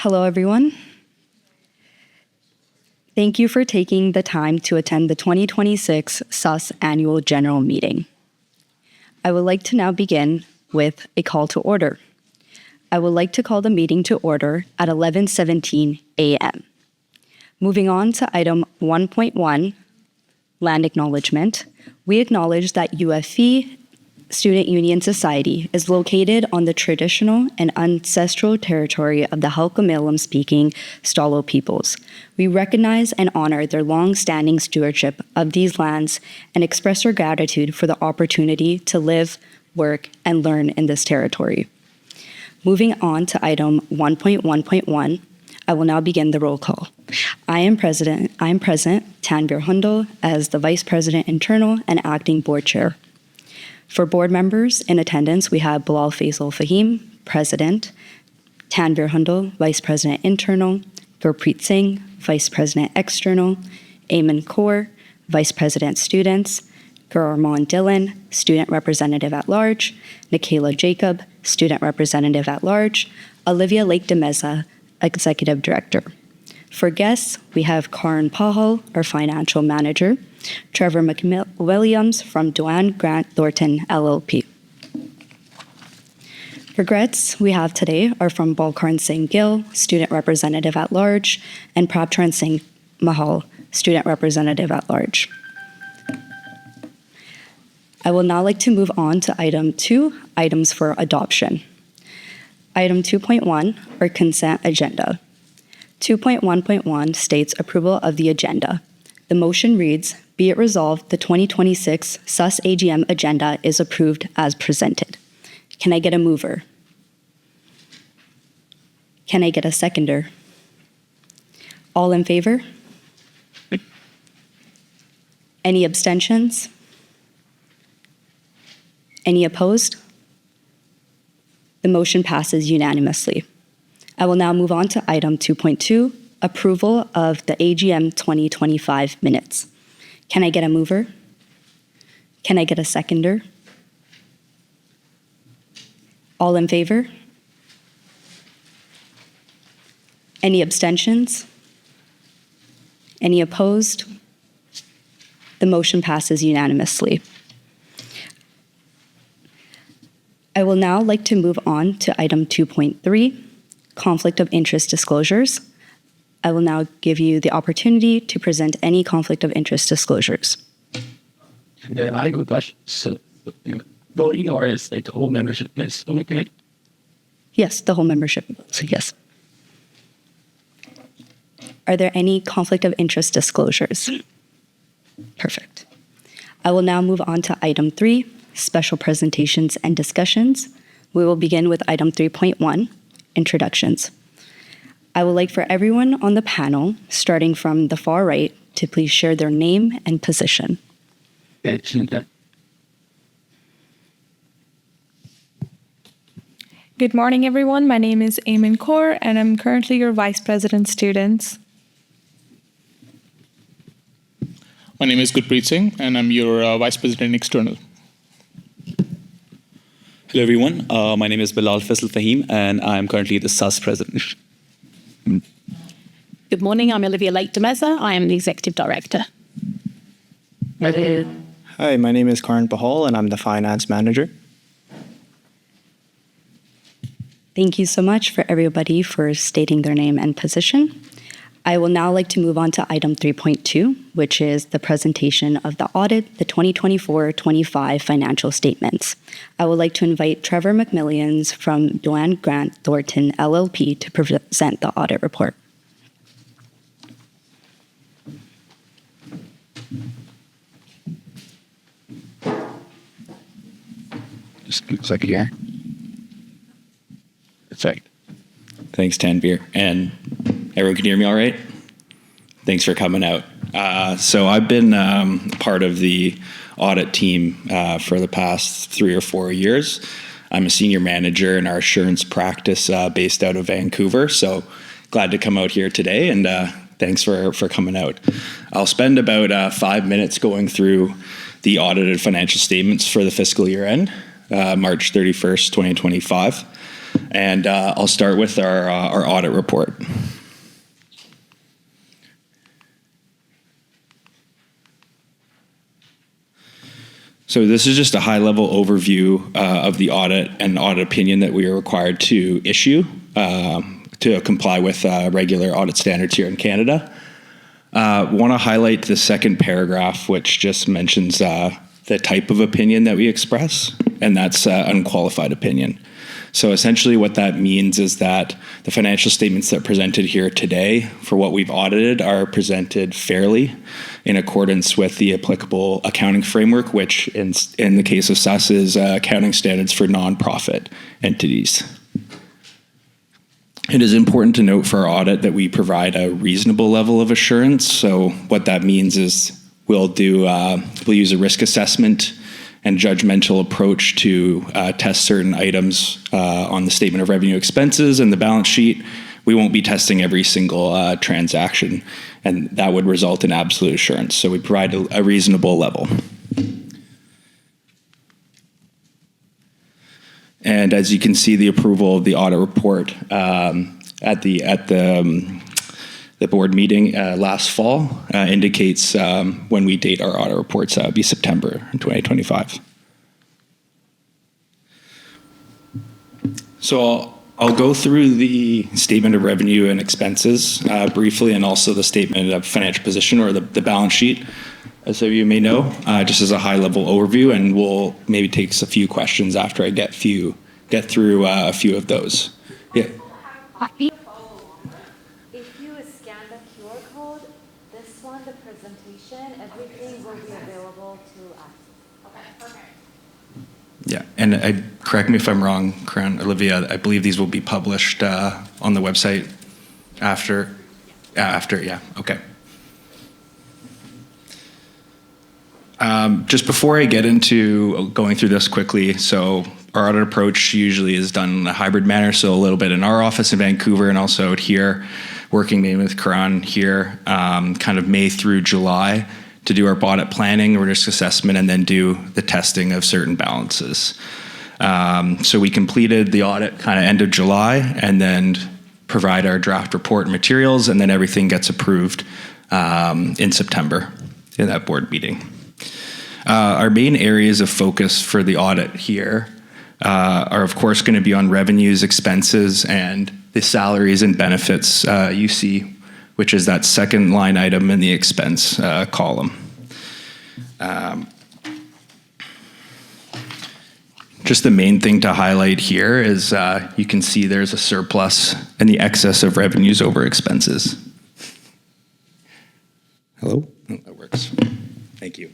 Hello, everyone. Thank you for taking the time to attend the 2026 SUS Annual General Meeting. I would like to now begin with a call to order. I would like to call the meeting to order at 11:17 a.m. Moving on to item 1.1, land acknowledgement. We acknowledge that UFV Student Union Society is located on the traditional and ancestral territory of the Halkomelem-speaking Stalo peoples. We recognize and honor their long-standing stewardship of these lands and express our gratitude for the opportunity to live, work, and learn in this territory. Moving on to item 1.1.1, I will now begin the roll call. I am present, Tanvir Hundal, as the Vice President Internal and Acting Board Chair. For board members in attendance, we have Bilal Faisal Fahim, President, Tanvir Hundal, Vice President Internal, Gurpreet Singh, Vice President External, Eamon Kaur, Vice President Students, Gurarman Dillon, Student Representative at Large, Nikayla Jacob, Student Representative at Large, Olivia Lake de Meza, Executive Director. For guests, we have Karan Pahal, our Financial Manager, Trevor McWilliams from Doane Grant Thornton LLP. Regrets we have today are from Balkarn Singh Gill, Student Representative at Large, and Prabtran Singh Mahal, Student Representative at Large. I will now like to move on to item 2, items for adoption. Item 2.1, or consent agenda. 2.1.1 states approval of the agenda. The motion reads, be it resolved, the 2026 SUS AGM agenda is approved as presented. Can I get a mover? Can I get a seconder? All in favor? Any abstentions? Any opposed? The motion passes unanimously. I will now move on to item 2.2, approval of the AGM 2025 minutes. Can I get a mover? Can I get a seconder? All in favor? Any abstentions? Any opposed? The motion passes unanimously. I will now like to move on to item 2.3, conflict of interest disclosures. I will now give you the opportunity to present any conflict of interest disclosures. I have a question. So, voting or is like the whole membership list okay? Yes, the whole membership. So yes. Are there any conflict of interest disclosures? Perfect. I will now move on to item 3, special presentations and discussions. We will begin with item 3.1, introductions. I would like for everyone on the panel, starting from the far right, to please share their name and position. Good morning, everyone. My name is Eamon Kaur, and I'm currently your Vice President Students. My name is Gurpreet Singh, and I'm your Vice President External. Hello, everyone. My name is Bilal Faisal Fahim, and I'm currently the SUS President. Good morning, I'm Olivia Lake de Meza. I am the Executive Director. Hi, my name is Karan Pahal, and I'm the Finance Manager. Thank you so much for everybody for stating their name and position. I will now like to move on to item 3.2, which is the presentation of the audit, the 2024-25 financial statements. I would like to invite Trevor McWilliams from Doane Grant Thornton LLP to present the audit report. Just looks like yeah. Perfect. Thanks, Tanvir. And everyone can hear me all right? Thanks for coming out. So I've been part of the audit team for the past 3 or 4 years. I'm a senior manager in our assurance practice based out of Vancouver. So glad to come out here today, and thanks for coming out. I'll spend about 5 minutes going through the audited financial statements for the fiscal year end, March 31st, 2025. And I'll start with our audit report. So this is just a high-level overview of the audit and audit opinion that we are required to issue to comply with regular audit standards here in Canada. Want to highlight the second paragraph, which just mentions the type of opinion that we express, and that's unqualified opinion. So essentially what that means is that the financial statements that are presented here today for what we've audited are presented fairly in accordance with the applicable accounting framework, which in the case of SUS is accounting standards for nonprofit entities. It is important to note for our audit that we provide a reasonable level of assurance. So what that means is we'll use a risk assessment and judgmental approach to test certain items on the statement of revenue expenses and the balance sheet. We won't be testing every single transaction, and that would result in absolute assurance. So we provide a reasonable level. And as you can see, the approval of the audit report at the board meeting last fall indicates when we date our audit reports. That would be September 2025. So I'll go through the statement of revenue and expenses briefly, and also the statement of financial position, or the balance sheet, as some of you may know, just as a high-level overview, and we'll maybe take a few questions after I get through a few of those. Yeah. If you scan the QR code, this one, the presentation, everything will be available to us. Okay, perfect. Yeah, and correct me if I'm wrong, Karan, Olivia, I believe these will be published on the website after, yeah, okay. Just before I get into going through this quickly, so our audit approach usually is done in a hybrid manner, so a little bit in our office in Vancouver and also out here, working mainly with Karan here, kind of May through July to do our audit planning, risk assessment, and then do the testing of certain balances. So we completed the audit kind of end of July, and then provide our draft report and materials, and then everything gets approved in September in that board meeting. Our main areas of focus for the audit here are of course going to be on revenues, expenses, and the salaries and benefits you see, which is that second line item in the expense column. Just the main thing to highlight here is you can see there's a surplus in the excess of revenues over expenses. Hello? Oh, that works. Thank you.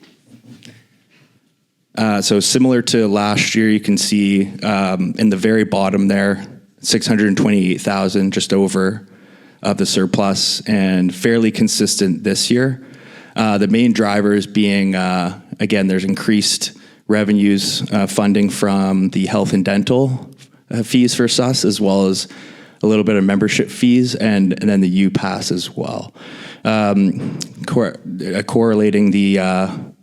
So similar to last year, you can see in the very bottom there, 628,000 just over of the surplus, and fairly consistent this year. The main drivers being, again, there's increased revenues funding from the health and dental fees for SUS, as well as a little bit of membership fees, and then the UPass as well. Correlating the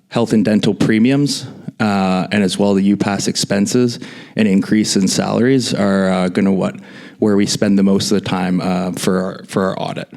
health and dental premiums and as well the UPass expenses and increase in salaries are going to where we spend the most of the time for our audit.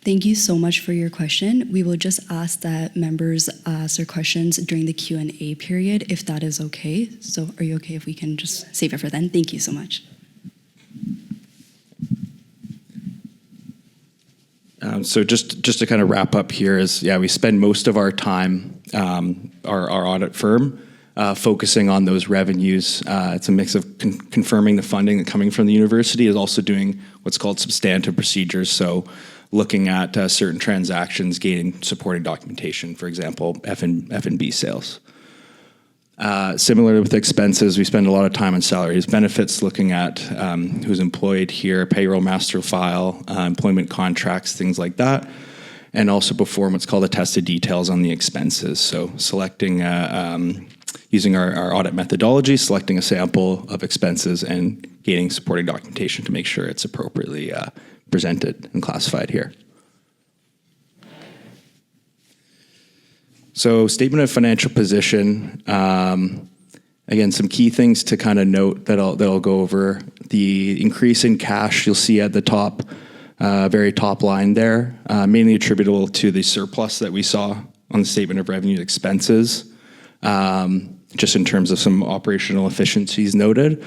Thank you so much for your question. We will just ask that members ask their questions during the Q&A period, if that is okay. So are you okay if we can just save it for then? Thank you so much. So just to kind of wrap up here is, yeah, we spend most of our time, our audit firm, focusing on those revenues. It's a mix of confirming the funding coming from the university, is also doing what's called substantive procedures. So looking at certain transactions, gaining supporting documentation, for example, F&B sales. Similar with expenses, we spend a lot of time on salaries, benefits, looking at who's employed here, payroll master file, employment contracts, things like that, and also perform what's called attested details on the expenses. So selecting, using our audit methodology, selecting a sample of expenses and gaining supporting documentation to make sure it's appropriately presented and classified here. So statement of financial position, again, some key things to kind of note that I'll go over. The increase in cash you'll see at the top, very top line there, mainly attributable to the surplus that we saw on the statement of revenue expenses, just in terms of some operational efficiencies noted.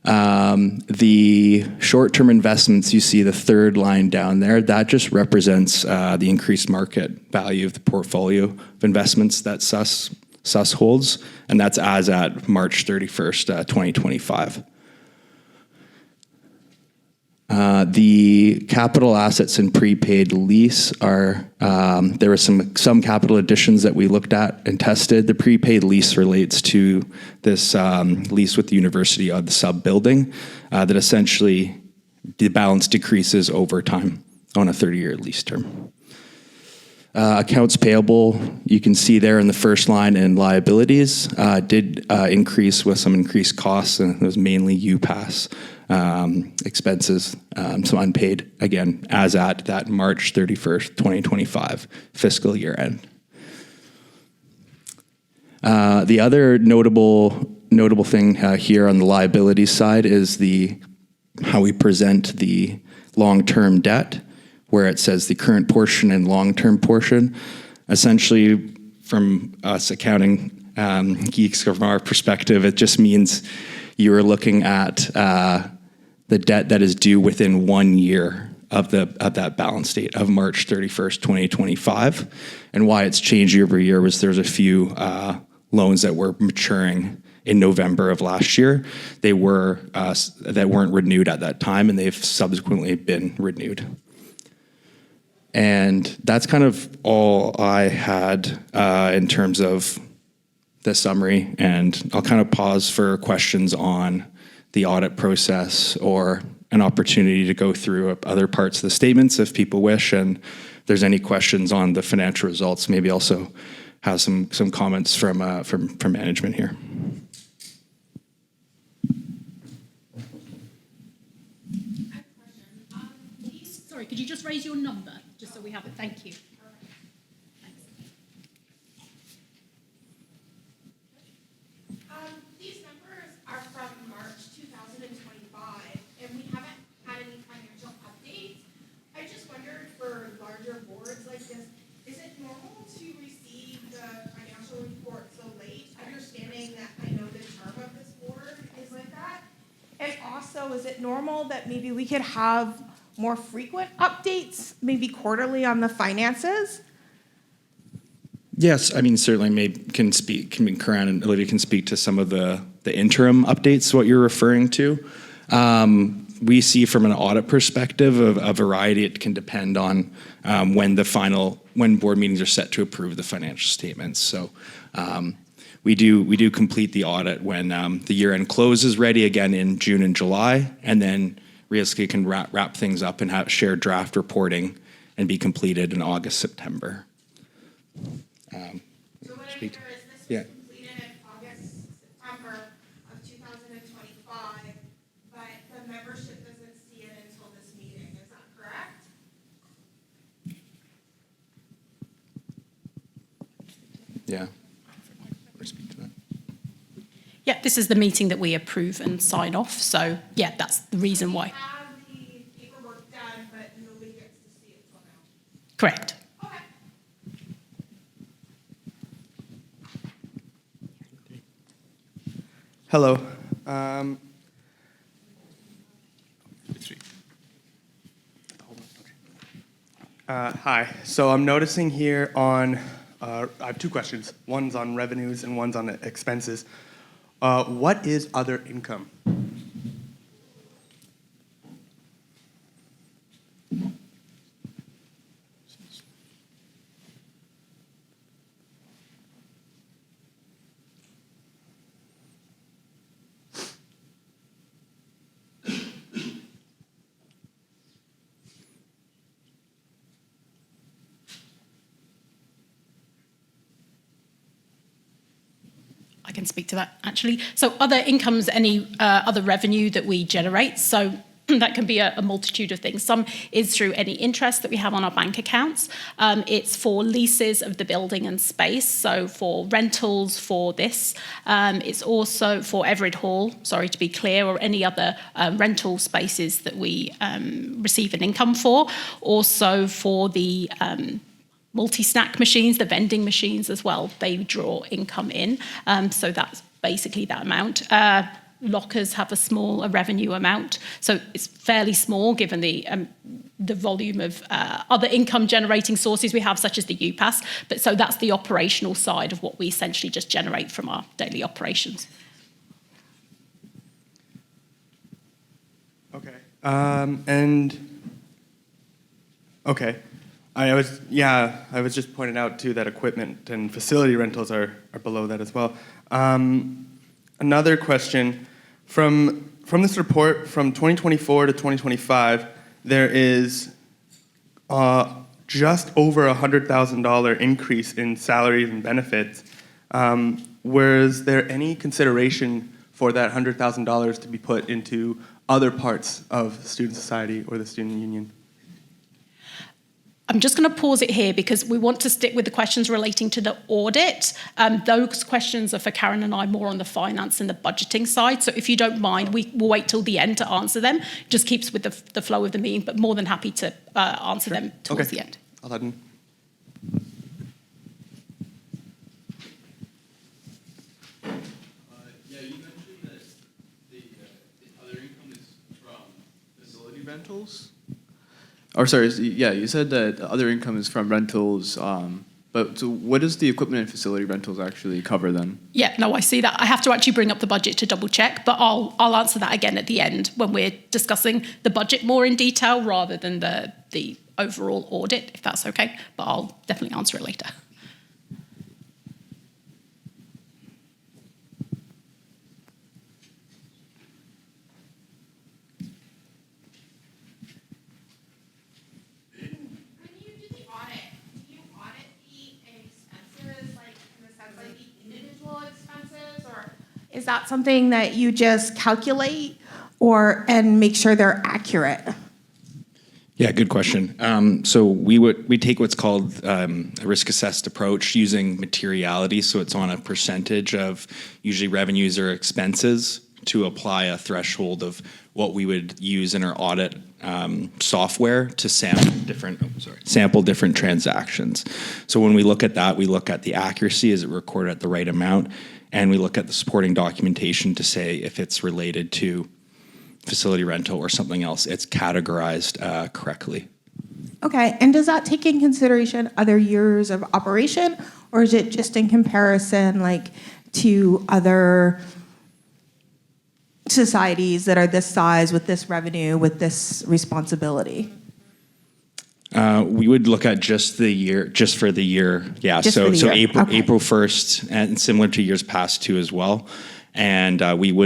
The short-term investments, you see the third line down there, that just represents the increased market value of the portfolio of investments that SUS holds, and that's as at March 31st, 2025. The capital assets and prepaid lease are, there were some capital additions that we looked at and tested. The prepaid lease relates to this lease with the university of the sub-building that essentially the balance decreases over time on a 30-year lease term. Accounts payable, you can see there in the first line, and liabilities did increase with some increased costs, and it was mainly UPass expenses, some unpaid, again, as at that March 31st, 2025 fiscal year end. The other notable thing here on the liabilities side is how we present the long-term debt, where it says the current portion and long-term portion. Essentially, from us accounting geeks, from our perspective, it just means you are looking at the debt that is due within 1 year of that balance date of March 31st, 2025. And why it's changed year over year was there's a few loans that were maturing in November of last year. They were that weren't renewed at that time, and they've subsequently been renewed. And that's kind of all I had in terms of the summary. And I'll kind of pause for questions on the audit process or an opportunity to go through other parts of the statements if people wish. And if there's any questions on the financial results, maybe also have some comments from management here. Sorry, could you just raise your number, just so we have it? Thank you. These numbers are from March 2025, and we haven't had any financial updates. I just wondered, for larger boards like this, is it normal to receive the financial report so late, understanding that I know the term of this board is like that? And also, is it normal that maybe we could have more frequent updates, maybe quarterly, on the finances? Yes, I mean, certainly Karan and Olivia can speak to some of the interim updates, what you're referring to. We see from an audit perspective a variety. It can depend on when board meetings are set to approve the financial statements. So we do complete the audit when the year-end close is ready, again in June and July, and then realistically can wrap things up and have shared draft reporting and be completed in August, September. So what I hear is this was completed in August, September of 2025, but the membership doesn't see it until this meeting. Is that correct? Yeah. Yeah, this is the meeting that we approve and sign off. So, yeah, that's the reason why. Have the paperwork done, but nobody gets to see it till now. Correct. Okay. Hello. Hi. So I'm noticing here on, I have two questions. One's on revenues and one's on expenses. What is other income? can speak to that actually. So other incomes, any other revenue that we generate. So that can be a multitude of things. Some is through any interest that we have on our bank accounts. It's for leases of the building and space, so for rentals for this. It's also for Everett Hall, sorry to be clear, or any other rental spaces that we receive an income for. Also for the multi-snack machines, the vending machines as well, they draw income in. So that's basically that amount. Lockers have a revenue amount, so it's fairly small given the volume of other income generating sources we have, such as the UPAS. But so that's the operational side of what we essentially just generate from our daily operations. Okay. Okay. I was just pointing out too that equipment and facility rentals are below that as well. Another question, from this report from 2024 to 2025, there is just over $100,000 increase in salaries and benefits. Was there any consideration for that $100,000 to be put into other parts of student society or the student union? I'm just going to pause it here because we want to stick with the questions relating to the audit. Those questions are for Karen and I more on the finance and the budgeting side. So if you don't mind, we'll wait till the end to answer them. Just keeps with the flow of the meeting, but more than happy to answer them towards the end. I'll let in. Yeah, you mentioned that the other income is from facility rentals. Or sorry, yeah, you said that other income is from rentals, but so what does the equipment and facility rentals actually cover then? Yeah, no, I see that. I have to actually bring up the budget to double check, but I'll answer that again at the end when we're discussing the budget more in detail rather than the overall audit, if that's okay. But I'll definitely answer it later. Is that something that you just calculate and make sure they're accurate? Yeah, good question. So we take what's called a risk-assessed approach using materiality, so it's on a percentage of usually revenues or expenses to apply a threshold of what we would use in our audit software to sample different transactions. So when we look at that, we look at the accuracy, is it recorded at the right amount, and we look at the supporting documentation to say if it's related to facility rental or something else, it's categorized correctly. Okay, and does that take in consideration other years of operation, or is it just in comparison to other societies that are this size with this revenue, with this responsibility? We would look at just for the year. Yeah. Just for the year. April 1st, and similar to years past too as well. And we'd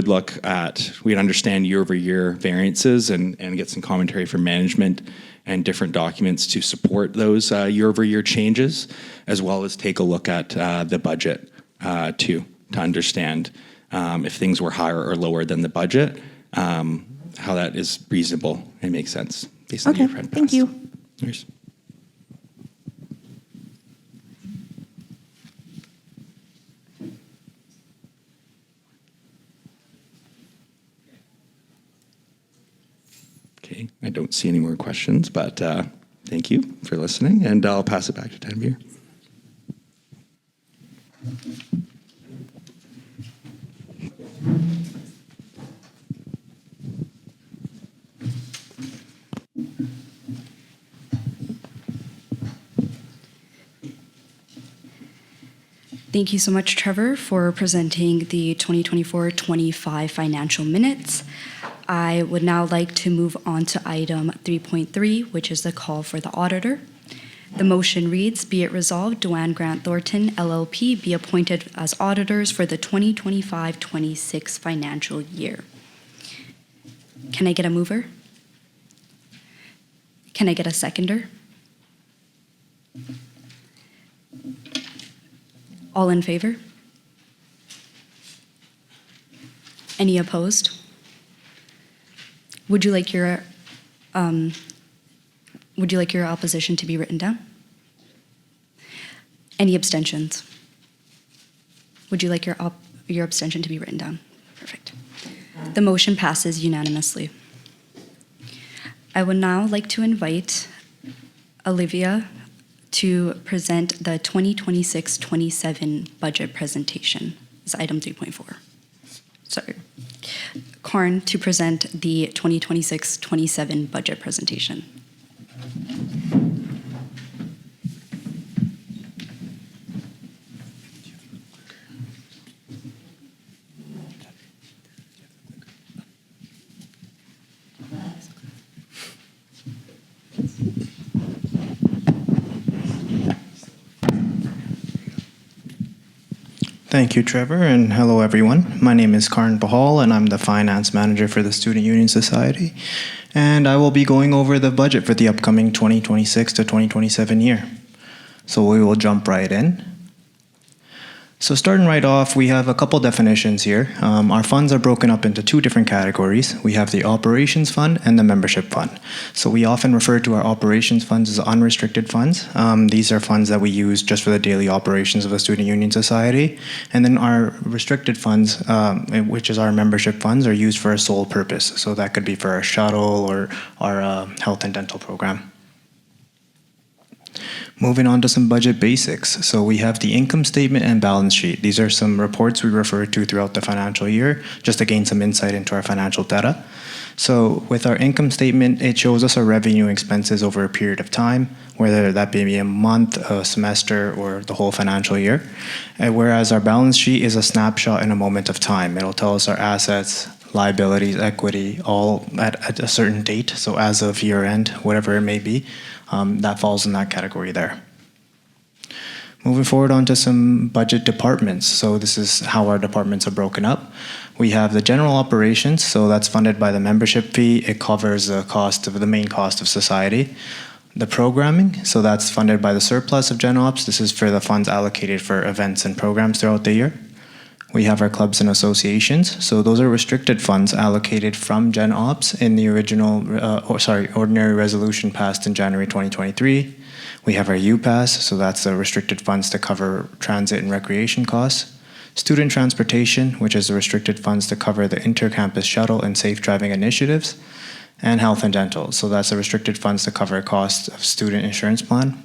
understand year over year variances and get some commentary from management and different documents to support those year over year changes, as well as take a look at the budget too, to understand if things were higher or lower than the budget, how that is reasonable and makes sense based on your trend past. Thank you. Cheers. Okay, I don't see any more questions, but thank you for listening, and I'll pass it back to Tanvir. Thank you so much, Trevor, for presenting the 2024-25 financial minutes. I would now like to move on to item 3.3, which is the call for the auditor. The motion reads, be it resolved, Dewan Grant Thornton LLP be appointed as auditors for the 2025-26 financial year. Can I get a mover? Can I get a seconder? All in favor? Any opposed? Would you like your opposition to be written down? Any abstentions? Would you like your abstention to be written down? Perfect. The motion passes unanimously. I would now like to invite Olivia to present the 2026-27 budget presentation. It's item 3.4. Sorry. Karn to present the 2026-27 budget presentation. Thank you, Trevor, and hello, everyone. My name is Karn Bahal, and I'm the Finance Manager for the Student Union Society, and I will be going over the budget for the upcoming 2026 to 2027 year. So we will jump right in. So starting right off, we have a couple definitions here. Our funds are broken up into two different categories. We have the operations fund and the membership fund. So we often refer to our operations funds as unrestricted funds. These are funds that we use just for the daily operations of a student union society. And then our restricted funds, which is our membership funds, are used for a sole purpose. So that could be for our shuttle or our health and dental program. Moving on to some budget basics. So we have the income statement and balance sheet. These are some reports we refer to throughout the financial year just to gain some insight into our financial data. So with our income statement, it shows us our revenue and expenses over a period of time, whether that be a month, a semester, or the whole financial year. Whereas our balance sheet is a snapshot in a moment of time. It'll tell us our assets, liabilities, equity, all at a certain date. So as of year end, whatever it may be, that falls in that category there. Moving forward onto some budget departments. So this is how our departments are broken up. We have the general operations, so that's funded by the membership fee. It covers the main cost of society. The programming, so that's funded by the surplus of Gen Ops. This is for the funds allocated for events and programs throughout the year. We have our clubs and associations. So those are restricted funds allocated from Gen Ops in the ordinary resolution passed in January 2023. We have our UPass, so that's the restricted funds to cover transit and recreation costs. Student transportation, which is the restricted funds to cover the inter-campus shuttle and safe driving initiatives. And health and dental, so that's the restricted funds to cover costs of student insurance plan.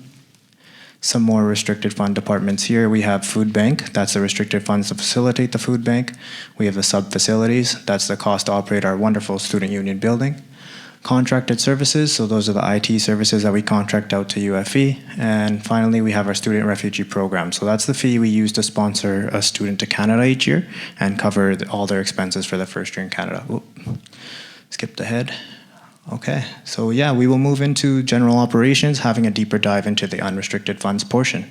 Some more restricted fund departments here. We have food bank, that's the restricted funds to facilitate the food bank. We have the sub facilities, that's the cost to operate our wonderful student union building. Contracted services, so those are the IT services that we contract out to UFE. And finally, we have our student refugee program. So that's the fee we use to sponsor a student to Canada each year and cover all their expenses for the first year in Canada. Oop. Skipped ahead. Okay, so yeah, we will move into general operations, having a deeper dive into the unrestricted funds portion.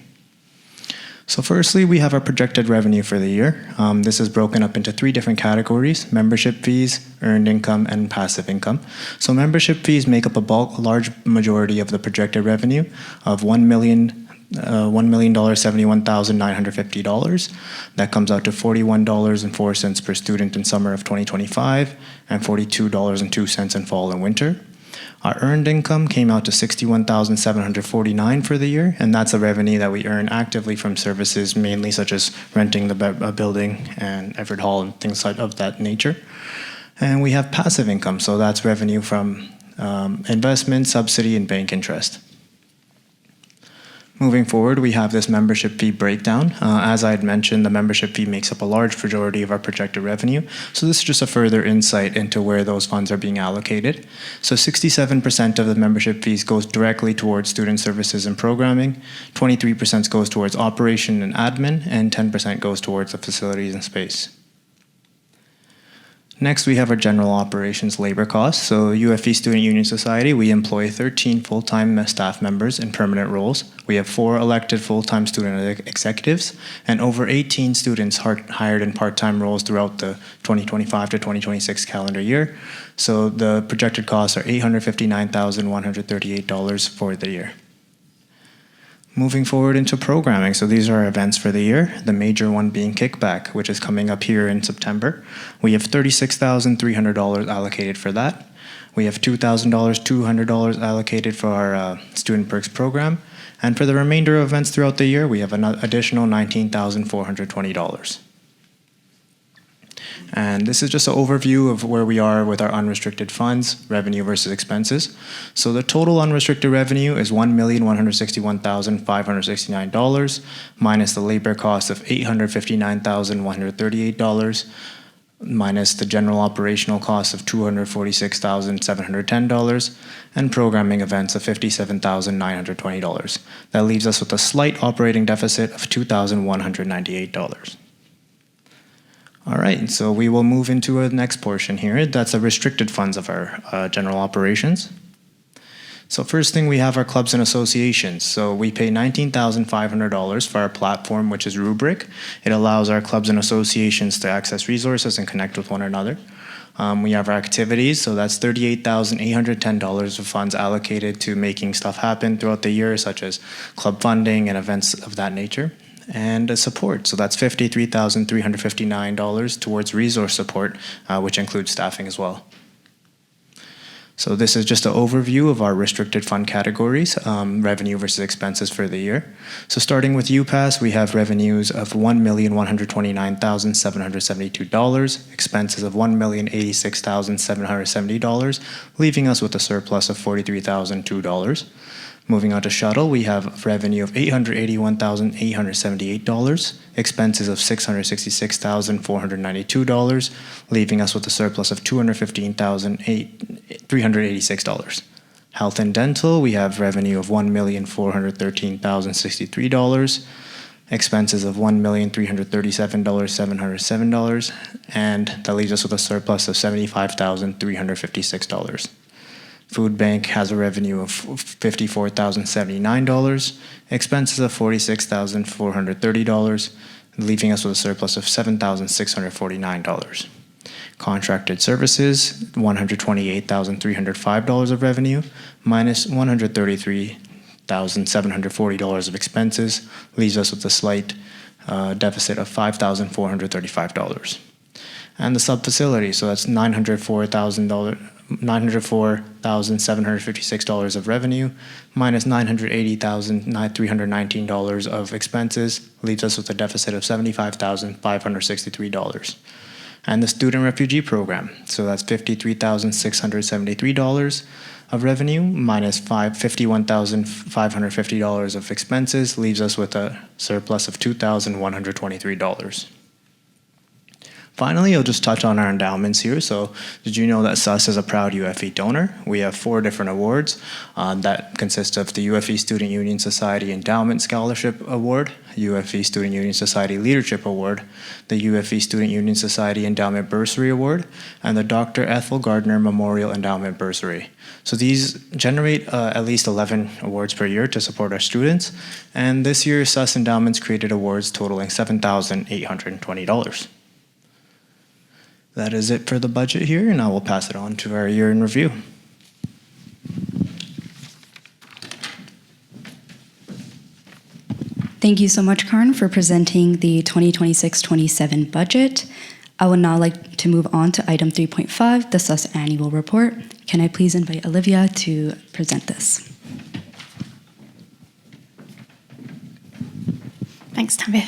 So firstly, we have our projected revenue for the year. This is broken up into three different categories: membership fees, earned income, and passive income. So membership fees make up a large majority of the projected revenue of $1,071,950. That comes out to $41.04 per student in summer of 2025 and $42.02 in fall and winter. Our earned income came out to $61,749 for the year, and that's a revenue that we earn actively from services mainly such as renting the building and Everett Hall and things of that nature. And we have passive income, so that's revenue from investment, subsidy, and bank interest. Moving forward, we have this membership fee breakdown. As I had mentioned, the membership fee makes up a large majority of our projected revenue. So this is just a further insight into where those funds are being allocated. So 67% of the membership fees goes directly towards student services and programming, 23% goes towards operation and admin, and 10% goes towards the facilities and space. Next, we have our general operations labor costs. So UFE Student Union Society, we employ 13 full-time staff members in permanent roles. We have 4 elected full-time student executives and over 18 students hired in part-time roles throughout the 2025 to 2026 calendar year. So the projected costs are $859,138 for the year. Moving forward into programming, so these are our events for the year, the major one being Kickback, which is coming up here in September. We have $36,300 allocated for that. We have $2,200 allocated for our Student Perks program. And for the remainder of events throughout the year, we have an additional $19,420. And this is just an overview of where we are with our unrestricted funds, revenue versus expenses. So the total unrestricted revenue is $1,161,569 minus the labor cost of $859,138 minus the general operational cost of $246,710 and programming events of $57,920. That leaves us with a slight operating deficit of $2,198. All right, so we will move into the next portion here. That's the restricted funds of our general operations. So first thing, we have our clubs and associations. So we pay $19,500 for our platform, which is Rubric. It allows our clubs and associations to access resources and connect with one another. We have our activities, so that's $38,810 of funds allocated to making stuff happen throughout the year, such as club funding and events of that nature. And support, so that's $53,359 towards resource support, which includes staffing as well. So this is just an overview of our restricted fund categories, revenue versus expenses for the year. So starting with UPass, we have revenues of $1,129,772, expenses of $1,086,770, leaving us with a surplus of $43,002. Moving on to Shuttle, we have revenue of $881,878, expenses of $666,492, leaving us with a surplus of $215,386. Health and Dental, we have revenue of $1,413,063, expenses of $1,337,707, and that leaves us with a surplus of $75,356. Food Bank has a revenue of $54,079, expenses of $46,430, leaving us with a surplus of $7,649. Contracted Services, $128,305 of revenue, minus $133,740 of expenses, leaves us with a slight deficit of $5,435. And the sub-facility, so that's $904,756 of revenue minus $980,319 of expenses, leaves us with a deficit of $75,563. And the Student Refugee Program, so that's $53,673 of revenue minus $51,550 of expenses, leaves us with a surplus of $2,123. Finally, I'll just touch on our endowments here. So did you know that SUS is a proud UFV donor? We have 4 different awards that consist of the UFV Student Union Society Endowment Scholarship Award, UFV Student Union Society Leadership Award, the UFV Student Union Society Endowment Bursary Award, and the Dr. Ethel Gardner Memorial Endowment Bursary. So these generate at least 11 awards per year to support our students. And this year, SUS endowments created awards totaling $7,820. That is it for the budget here, and I will pass it on to our year in review. Thank you so much, Karn, for presenting the 2026-27 budget. I would now like to move on to item 3.5, the SUS annual report. Can I please invite Olivia to present this? Thanks, Tanvir.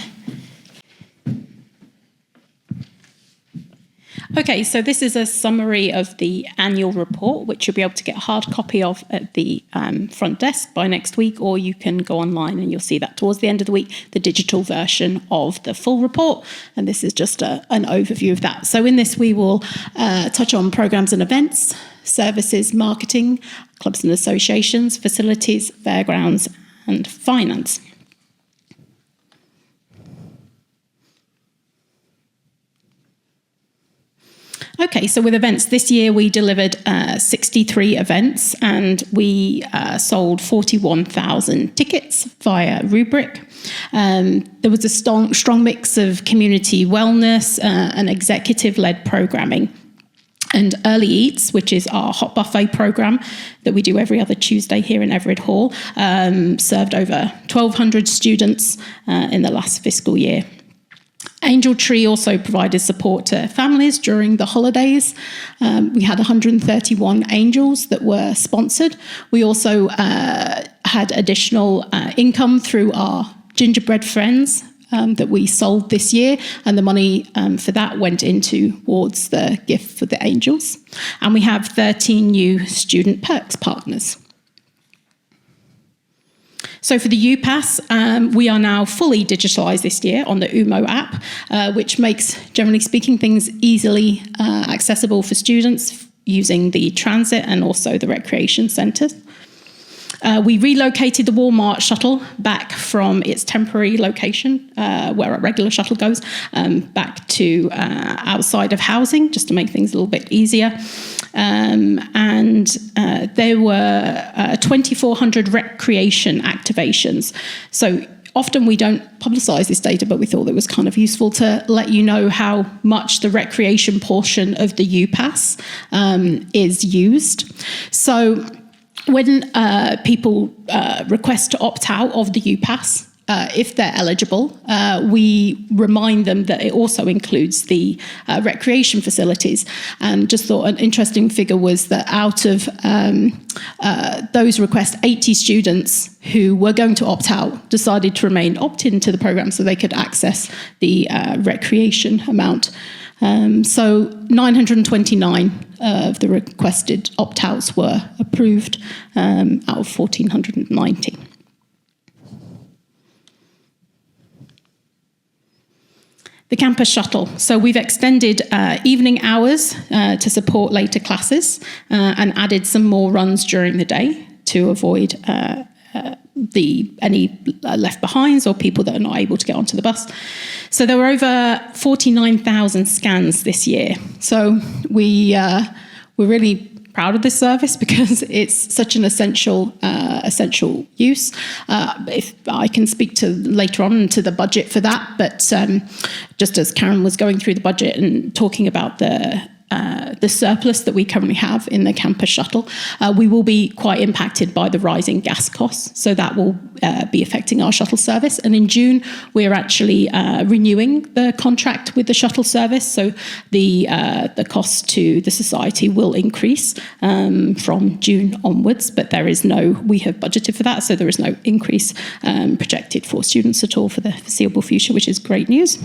Okay, so this is a summary of the annual report, which you'll be able to get a hard copy of at the front desk by next week, or you can go online and you'll see that towards the end of the week, the digital version of the full report. And this is just an overview of that. So in this, we will touch on programs and events, services, marketing, clubs and associations, facilities, fairgrounds, and finance. Okay, so with events, this year we delivered 63 events and we sold 41,000 tickets via Rubric. There was a strong mix of community wellness and executive-led programming. and Early Eats, which is our hot buffet program that we do every other Tuesday here in Everett Hall, served over 1,200 students in the last fiscal year. Angel Tree also provided support to families during the holidays. We had 131 angels that were sponsored. We also had additional income through our gingerbread friends that we sold this year, and the money for that went towards the gift for the angels. And we have 13 new student perks partners. So for the UPass, we are now fully digitalised this year on the UMO app, which makes, generally speaking, things easily accessible for students using the transit and also the recreation centres. We relocated the Walmart shuttle back from its temporary location, where a regular shuttle goes, back to outside of housing, just to make things a little bit easier. And there were 2,400 recreation activations. So often we don't publicise this data, but we thought it was kind of useful to let you know how much the recreation portion of the UPass is used. So when people request to opt out of the UPass, if they're eligible, we remind them that it also includes the recreation facilities. And just thought an interesting figure was that out of those requests, 80 students who were going to opt out decided to remain opt-in to the programme so they could access the recreation amount. So 929 of the requested opt-outs were approved out of 1,490. The campus shuttle. So we've extended evening hours to support later classes and added some more runs during the day to avoid any left behinds or people that are not able to get onto the bus. So there were over 49,000 scans this year. So we're really proud of this service because it's such an essential use. If I can speak to later on to the budget for that, but just as Karen was going through the budget and talking about the surplus that we currently have in the campus shuttle, we will be quite impacted by the rising gas costs. So that will be affecting our shuttle service. And in June, we're actually renewing the contract with the shuttle service. So the cost to the society will increase from June onwards, but we have budgeted for that. So there is no increase projected for students at all for the foreseeable future, which is great news.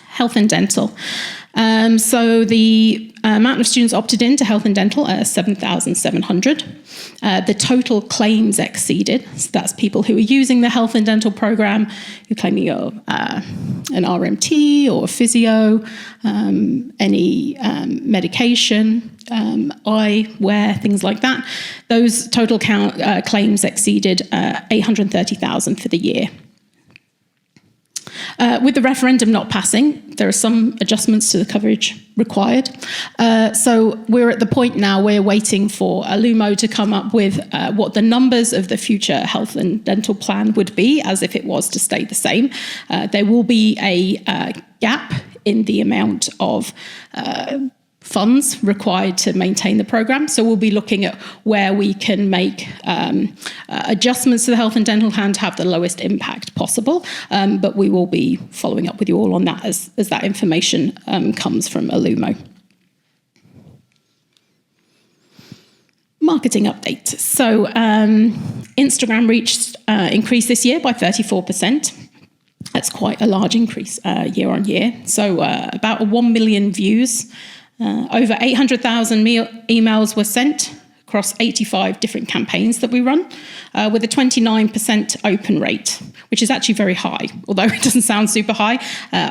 Health and dental. So the amount of students opted in to health and dental are 7,700. The total claims exceeded, so that's people who are using the health and dental program, you're claiming an RMT or physio, any medication, eyewear, things like that. Those total claims exceeded 830,000 for the year. With the referendum not passing, there are some adjustments to the coverage required. So we're at the point now we're waiting for Lumo to come up with what the numbers of the future health and dental plan would be, as if it was to stay the same. There will be a gap in the amount of funds required to maintain the programme. So we'll be looking at where we can make adjustments to the health and dental plan to have the lowest impact possible. But we will be following up with you all on that as that information comes from Illumo. Marketing update. So Instagram reach increased this year by 34%. That's quite a large increase year on year. So about 1 million views. Over 800,000 emails were sent across 85 different campaigns that we run, with a 29% open rate, which is actually very high, although it doesn't sound super high.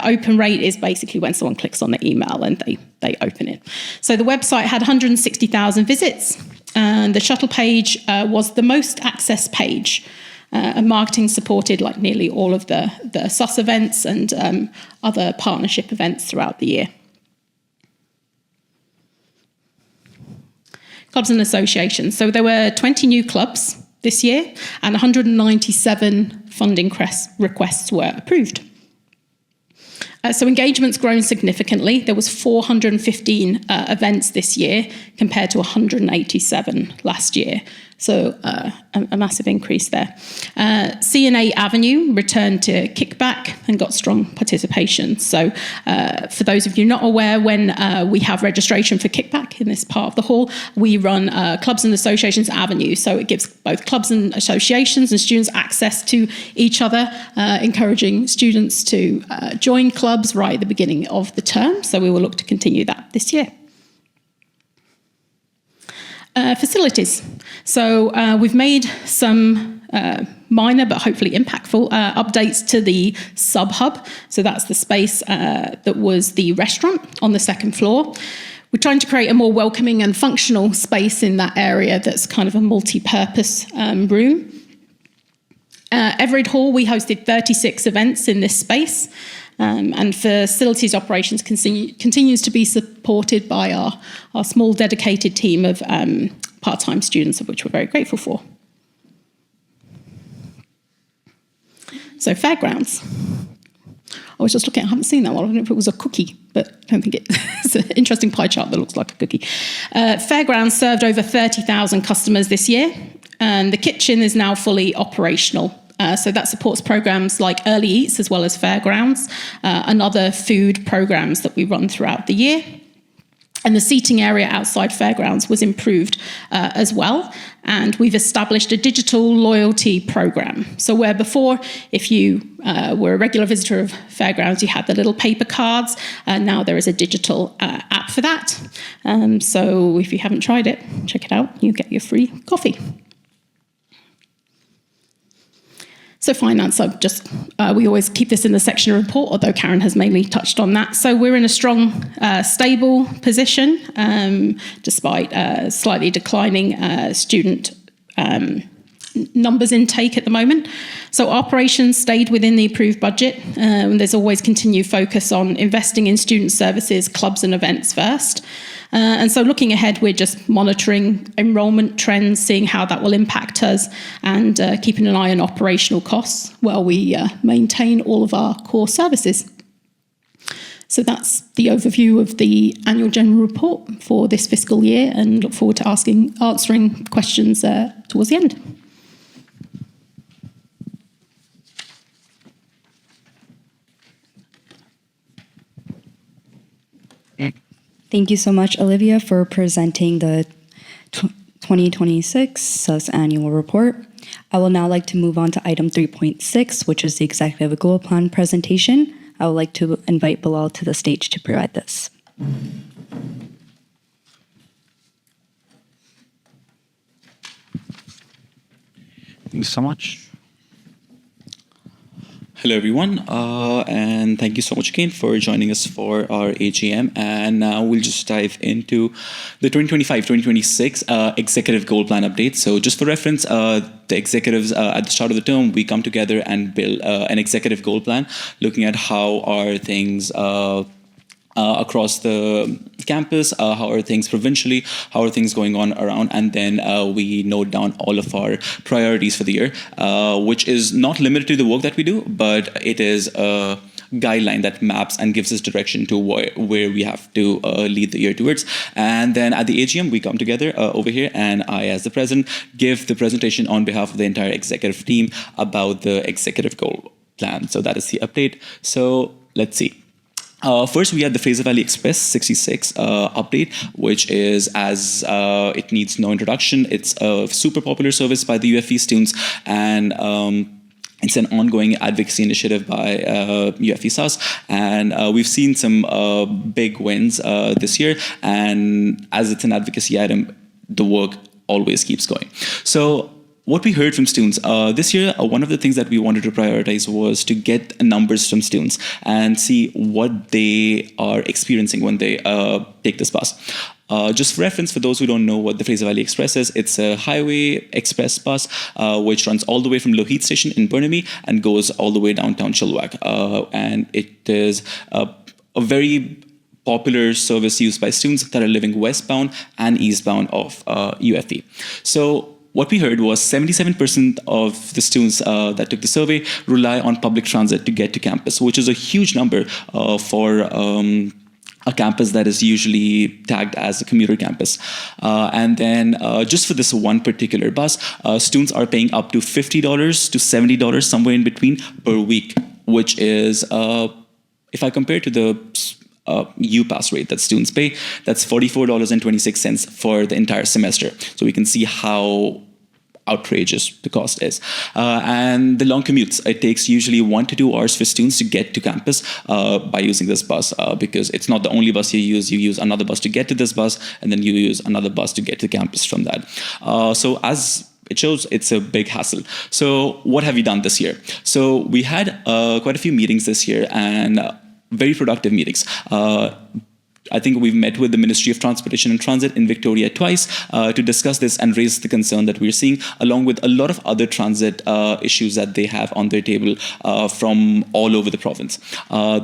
Open rate is basically when someone clicks on the email and they open it. So the website had 160,000 visits, and the shuttle page was the most accessed page. And marketing supported like nearly all of the SUS events and other partnership events throughout the year. Clubs and associations. So there were 20 new clubs this year and 197 funding requests were approved. So engagement's grown significantly. There was 415 events this year compared to 187 last year. So a massive increase there. C&A Avenue returned to kickback and got strong participation. So for those of you not aware, when we have registration for kickback in this part of the hall, we run Clubs and Associations Avenue. So it gives both clubs and associations and students access to each other, encouraging students to join clubs right at the beginning of the term. So we will look to continue that this year. Facilities. So we've made some minor but hopefully impactful updates to the sub-hub. So that's the space that was the restaurant on the second floor. We're trying to create a more welcoming and functional space in that area that's kind of a multi-purpose room. Everett Hall, we hosted 36 events in this space. And facilities operations continues to be supported by our small dedicated team of part-time students, of which we're very grateful for. So fairgrounds. I was just looking, I haven't seen that one. I don't know if it was a cookie, but I don't think it's an interesting pie chart that looks like a cookie. Fairgrounds served over 30,000 customers this year, and the kitchen is now fully operational. So that supports programs like Early Eats as well as Fairgrounds and other food programs that we run throughout the year. And the seating area outside Fairgrounds was improved as well. And we've established a digital loyalty program. So where before, if you were a regular visitor of Fairgrounds, you had the little paper cards. Now there is a digital app for that. So if you haven't tried it, check it out. You get your free coffee. So finance, we always keep this in the section of report, although Karen has mainly touched on that. So we're in a strong, stable position, despite slightly declining student numbers intake at the moment. So operations stayed within the approved budget. There's always continued focus on investing in student services, clubs and events first. And so looking ahead, we're just monitoring enrolment trends, seeing how that will impact us, and keeping an eye on operational costs while we maintain all of our core services. So that's the overview of the annual general report for this fiscal year, and look forward to answering questions towards the end. Thank you so much, Olivia, for presenting the 2026 SUS annual report. I will now like to move on to item 3.6, which is the executive goal plan presentation. I would like to invite Bilal to the stage to provide this. Thank you so much. Hello, everyone, and thank you so much again for joining us for our AGM. And now we'll just dive into the 2025-2026 executive goal plan update. So just for reference, the executives at the start of the term, we come together and build an executive goal plan, looking at how are things across the campus, how are things provincially, how are things going on around, and then we note down all of our priorities for the year, which is not limited to the work that we do, but it is a guideline that maps and gives us direction to where we have to lead the year towards. And then at the AGM, we come together over here, and I, as the president, give the presentation on behalf of the entire executive team about the executive goal plan. So that is the update. So let's see. First, we had the Fraser Valley Express 66 update, which is, as it needs no introduction, it's a super popular service by the UFV students, and it's an ongoing advocacy initiative by UFVSUS, and we've seen some big wins this year, and as it's an advocacy item, the work always keeps going. So what we heard from students this year, one of the things that we wanted to prioritize was to get numbers from students and see what they are experiencing when they take this bus. Just for reference, for those who don't know what the Fraser Valley Express is, it's a highway express bus which runs all the way from Lougheed Station in Burnaby and goes all the way downtown Chilliwack. And it is a very popular service used by students that are living westbound and eastbound of UFV. So what we heard was 77% of the students that took the survey rely on public transit to get to campus, which is a huge number for a campus that is usually tagged as a commuter campus. And then just for this one particular bus, students are paying up to $50 to $70, somewhere in between, per week, which is, if I compare to the UPass rate that students pay, that's $44.26 for the entire semester. So we can see how outrageous the cost is. And the long commutes. It takes usually 1 to 2 hours for students to get to campus by using this bus, because it's not the only bus you use. You use another bus to get to this bus, and then you use another bus to get to campus from that. So as it shows, it's a big hassle. So what have we done this year? So we had quite a few meetings this year, and very productive meetings. I think we've met with the Ministry of Transportation and Transit in Victoria twice to discuss this and raise the concern that we're seeing, along with a lot of other transit issues that they have on their table from all over the province.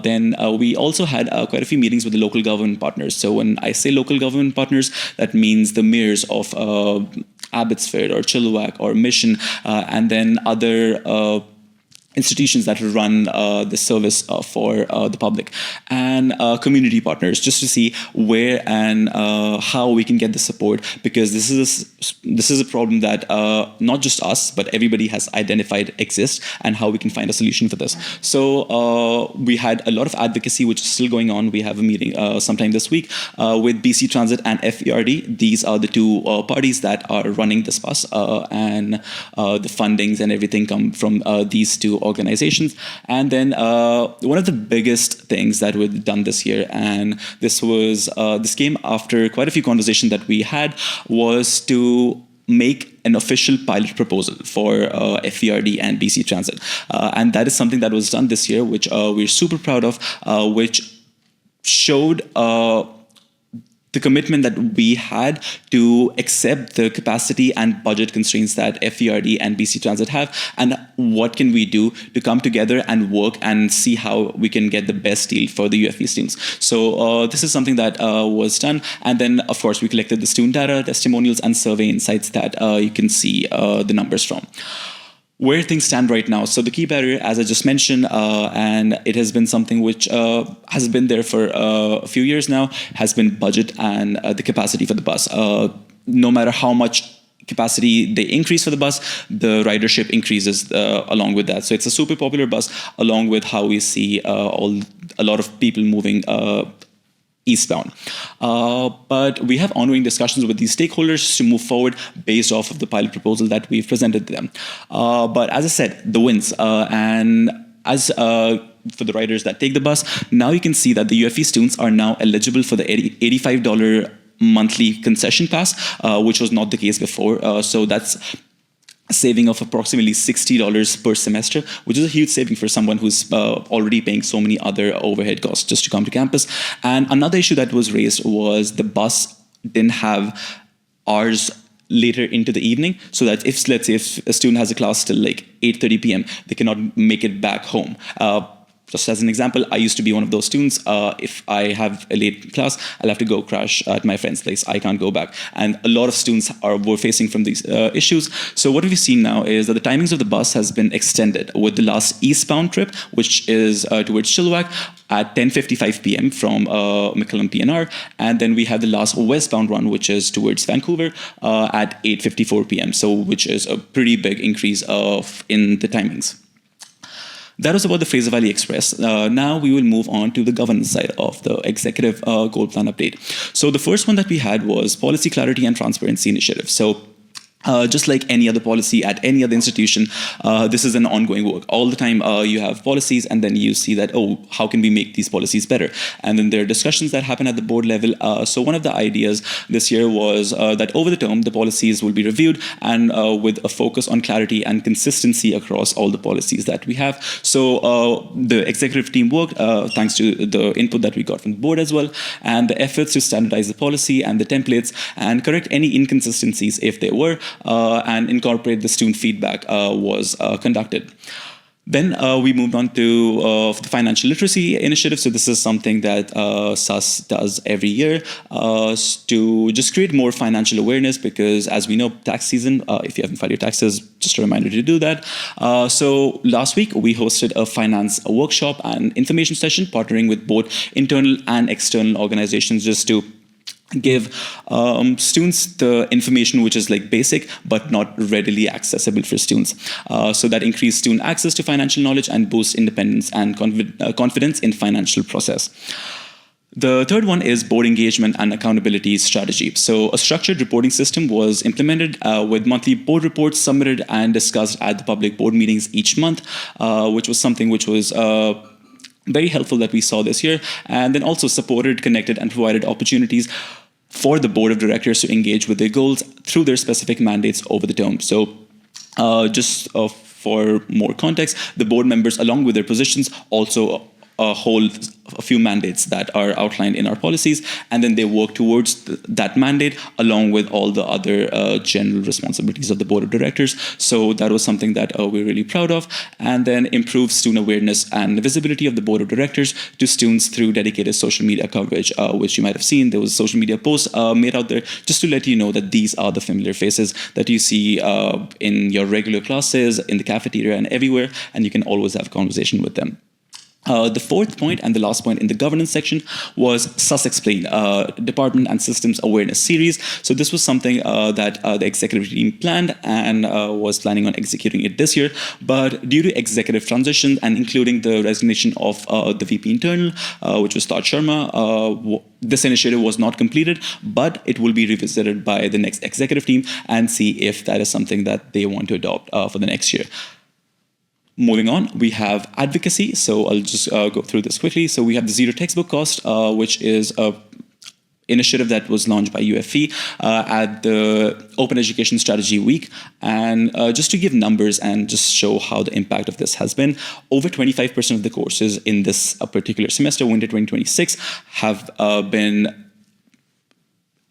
Then we also had quite a few meetings with the local government partners. So when I say local government partners, that means the mayors of Abbotsford or Chilliwack or Mission, and then other institutions that run the service for the public, and community partners, just to see where and how we can get the support, because this is a problem that not just us but everybody has identified exists, and how we can find a solution for this. So we had a lot of advocacy, which is still going on. We have a meeting sometime this week with BC Transit and FERD. These are the two parties that are running this bus, and the fundings and everything come from these two organizations. And then one of the biggest things that we've done this year, and this came after quite a few conversations that we had, was to make an official pilot proposal for FERD and BC Transit. And that is something that was done this year, which we're super proud of, which showed the commitment that we had to accept the capacity and budget constraints that FERD and BC Transit have, and what can we do to come together and work and see how we can get the best deal for the UFV students. So this is something that was done. And then, of course, we collected the student data, testimonials, and survey insights that you can see the numbers from. Where things stand right now. So the key barrier, as I just mentioned, and it has been something which has been there for a few years now, has been budget and the capacity for the bus. No matter how much capacity they increase for the bus, the ridership increases along with that. So it's a super popular bus, along with how we see a lot of people moving eastbound. But we have ongoing discussions with these stakeholders to move forward based off of the pilot proposal that we've presented to them. But as I said, the wins. And as for the riders that take the bus, now you can see that the UFV students are now eligible for the $85 monthly concession pass, which was not the case before. So that's a saving of approximately $60 per semester, which is a huge saving for someone who's already paying so many other overhead costs just to come to campus. And another issue that was raised was the bus didn't have hours later into the evening, so that if, let's say, if a student has a class till like 8:30 p.m., they cannot make it back home. Just as an example, I used to be one of those students. If I have a late class, I'll have to go crash at my friend's place. I can't go back. And a lot of students were facing from these issues. So what we've seen now is that the timings of the bus has been extended, with the last eastbound trip, which is towards Chilliwack, at 10:55 p.m. from McCallum PNR. And then we have the last westbound run, which is towards Vancouver, at 8:54 p.m. So which is a pretty big increase in the timings. That was about the Fraser Valley Express. Now we will move on to the governance side of the executive goal plan update. So the first one that we had was Policy Clarity and Transparency Initiative. So just like any other policy at any other institution, this is an ongoing work. All the time you have policies, and then you see that, oh, how can we make these policies better? And then there are discussions that happen at the board level. So one of the ideas this year was that over the term, the policies will be reviewed, and with a focus on clarity and consistency across all the policies that we have. So the executive team worked, thanks to the input that we got from the board as well, and the efforts to standardize the policy and the templates and correct any inconsistencies if there were, and incorporate the student feedback was conducted. Then we moved on to the financial literacy initiative. So this is something that SUS does every year to just create more financial awareness, because as we know, tax season, if you haven't filed your taxes, just a reminder to do that. So last week, we hosted a finance workshop and information session, partnering with both internal and external organizations, just to give students the information which is like basic but not readily accessible for students, so that increase student access to financial knowledge and boost independence and confidence in financial process. The third one is board engagement and accountability strategy. So a structured reporting system was implemented with monthly board reports submitted and discussed at the public board meetings each month, which was something which was very helpful that we saw this year, and then also supported, connected, and provided opportunities for the board of directors to engage with their goals through their specific mandates over the term. So for more context, the board members, along with their positions, also hold a few mandates that are outlined in our policies, and then they work towards that mandate along with all the other general responsibilities of the board of directors. So that was something that we're really proud of. And then improve student awareness and visibility of the board of directors to students through dedicated social media coverage, which you might have seen. There was a social media post made out there just to let you know that these are the familiar faces that you see in your regular classes, in the cafeteria, and everywhere, and you can always have a conversation with them. The fourth point and the last point in the governance section was SUS Explained, Department and Systems Awareness Series. So this was something that the executive team planned and was planning on executing it this year. But due to executive transition and including the resignation of the VP internal, which was Taj Sharma, this initiative was not completed, but it will be revisited by the next executive team and see if that is something that they want to adopt for the next year. Moving on, we have advocacy. So I'll just go through this quickly. So we have the zero textbook cost, which is a initiative that was launched by UFV at the Open Education Strategy Week. And just to give numbers and just show how the impact of this has been, over 25% of the courses in this particular semester, winter 2026, have been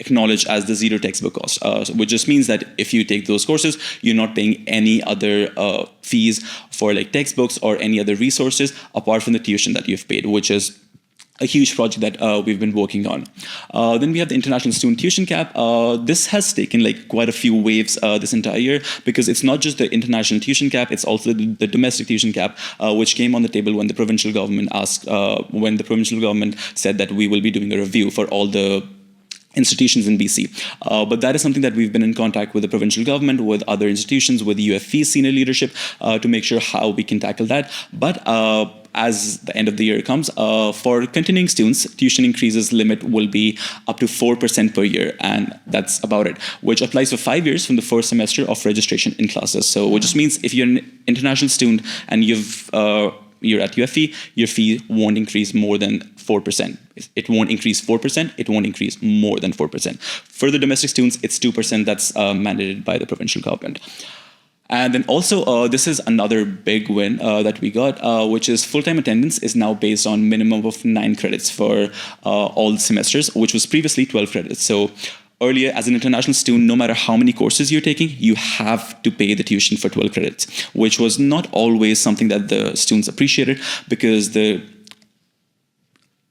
acknowledged as the zero textbook cost, which just means that if you take those courses, you're not paying any other fees for like textbooks or any other resources apart from the tuition that you've paid, which is a huge project that we've been working on. Then we have the international student tuition cap. This has taken like quite a few waves this entire year, because it's not just the international tuition cap, it's also the domestic tuition cap, which came on the table when the provincial government said that we will be doing a review for all the institutions in BC. But that is something that we've been in contact with the provincial government, with other institutions, with the UFV senior leadership to make sure how we can tackle that. But as the end of the year comes, for continuing students, tuition increases limit will be up to 4% per year, and that's about it, which applies for 5 years from the first semester of registration in classes. So which just means if you're an international student and you're at UFV, your fee won't increase more than 4%. It won't increase 4%, it won't increase more than 4%. For the domestic students, it's 2% that's mandated by the provincial government. And then also, this is another big win that we got, which is full-time attendance is now based on minimum of 9 credits for all semesters, which was previously 12 credits. So earlier, as an international student, no matter how many courses you're taking, you have to pay the tuition for 12 credits, which was not always something that the students appreciated, because the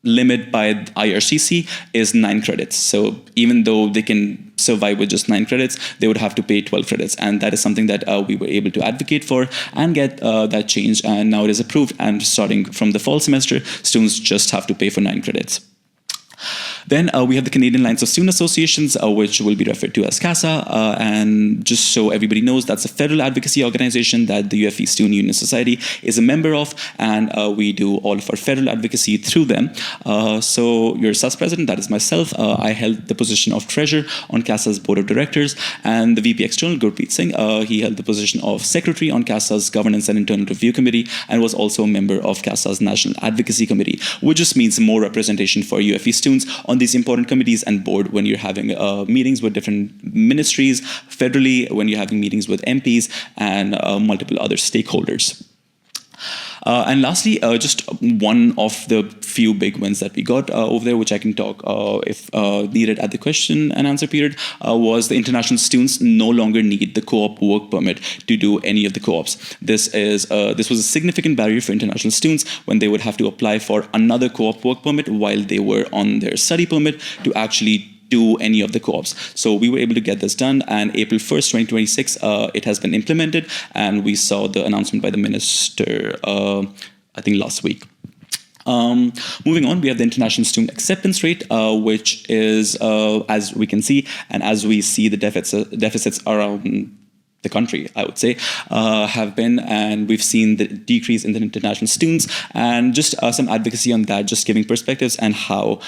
limit by IRCC is 9 credits. So even though they can survive with just 9 credits, they would have to pay 12 credits. And that is something that we were able to advocate for and get that changed. And now it is approved. And starting from the fall semester, students just have to pay for 9 credits. Then we have the Canadian Alliance of Student Associations, which will be referred to as CASA. And just so everybody knows, that's a federal advocacy organization that the UFV Student Union Society is a member of. And we do all of our federal advocacy through them. So your SUS president, that is myself, I held the position of treasurer on CASA's board of directors. And the VP External, Gurpreet Singh, he held the position of secretary on CASA's governance and internal review committee, and was also a member of CASA's national advocacy committee, which just means more representation for UFV students on these important committees and board when you're having meetings with different ministries, federally, when you're having meetings with MPs and multiple other stakeholders. And lastly, just one of the few big wins that we got over there, which I can talk if needed at the question and answer period, was the international students no longer need the co-op work permit to do any of the co-ops. This was a significant barrier for international students when they would have to apply for another co-op work permit while they were on their study permit to actually do any of the co-ops. So we were able to get this done, and April 1st, 2026, it has been implemented, and we saw the announcement by the minister, I think last week. Moving on, we have the international student acceptance rate, which is, as we can see, and as we see the deficits around the country, I would say, have been, and we've seen the decrease in the international students, and just some advocacy on that, just giving perspectives and how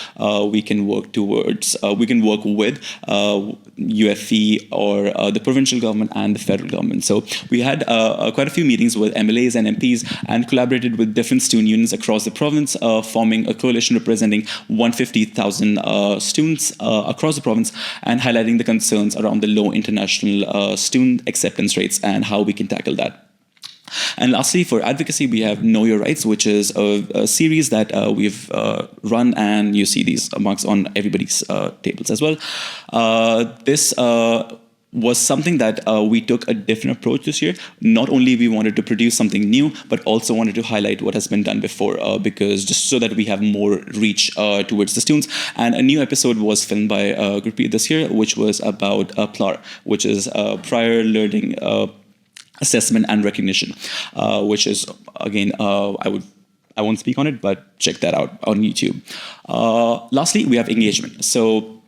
we can work towards, we can work with UFV or the provincial government and the federal government. So we had quite a few meetings with MLAs and MPs and collaborated with different student unions across the province, forming a coalition representing 150,000 students across the province, and highlighting the concerns around the low international student acceptance rates and how we can tackle that. And lastly, for advocacy, we have Know Your Rights, which is a series that we've run, and you see these marks on everybody's tables as well. This was something that we took a different approach this year. Not only we wanted to produce something new, but also wanted to highlight what has been done before, because just so that we have more reach towards the students. And a new episode was filmed by Gurpreet this year, which was about PLAR, which is prior learning assessment and recognition, which is, again, I won't speak on it, but check that out on YouTube. Lastly, we have engagement. So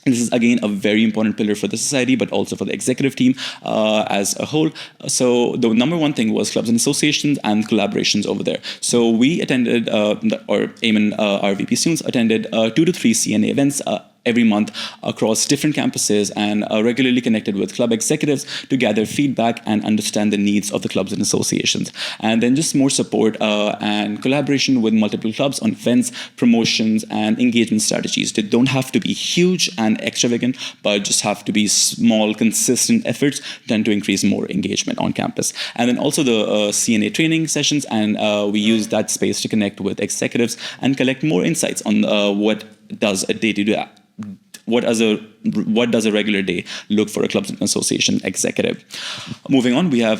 this is, again, a very important pillar for the society, but also for the executive team as a whole. So the number one thing was clubs and associations and collaborations over there. So we attended, or Eamon, our VP students, attended 2 to 3 CNA events every month across different campuses, and regularly connected with club executives to gather feedback and understand the needs of the clubs and associations. And then just more support and collaboration with multiple clubs on events, promotions, and engagement strategies. They don't have to be huge and extravagant, but just have to be small, consistent efforts done to increase more engagement on campus. And then also the CNA training sessions, and we use that space to connect with executives and collect more insights on what does a day-to-day, what does a regular day look for a clubs and association executive. Moving on, we have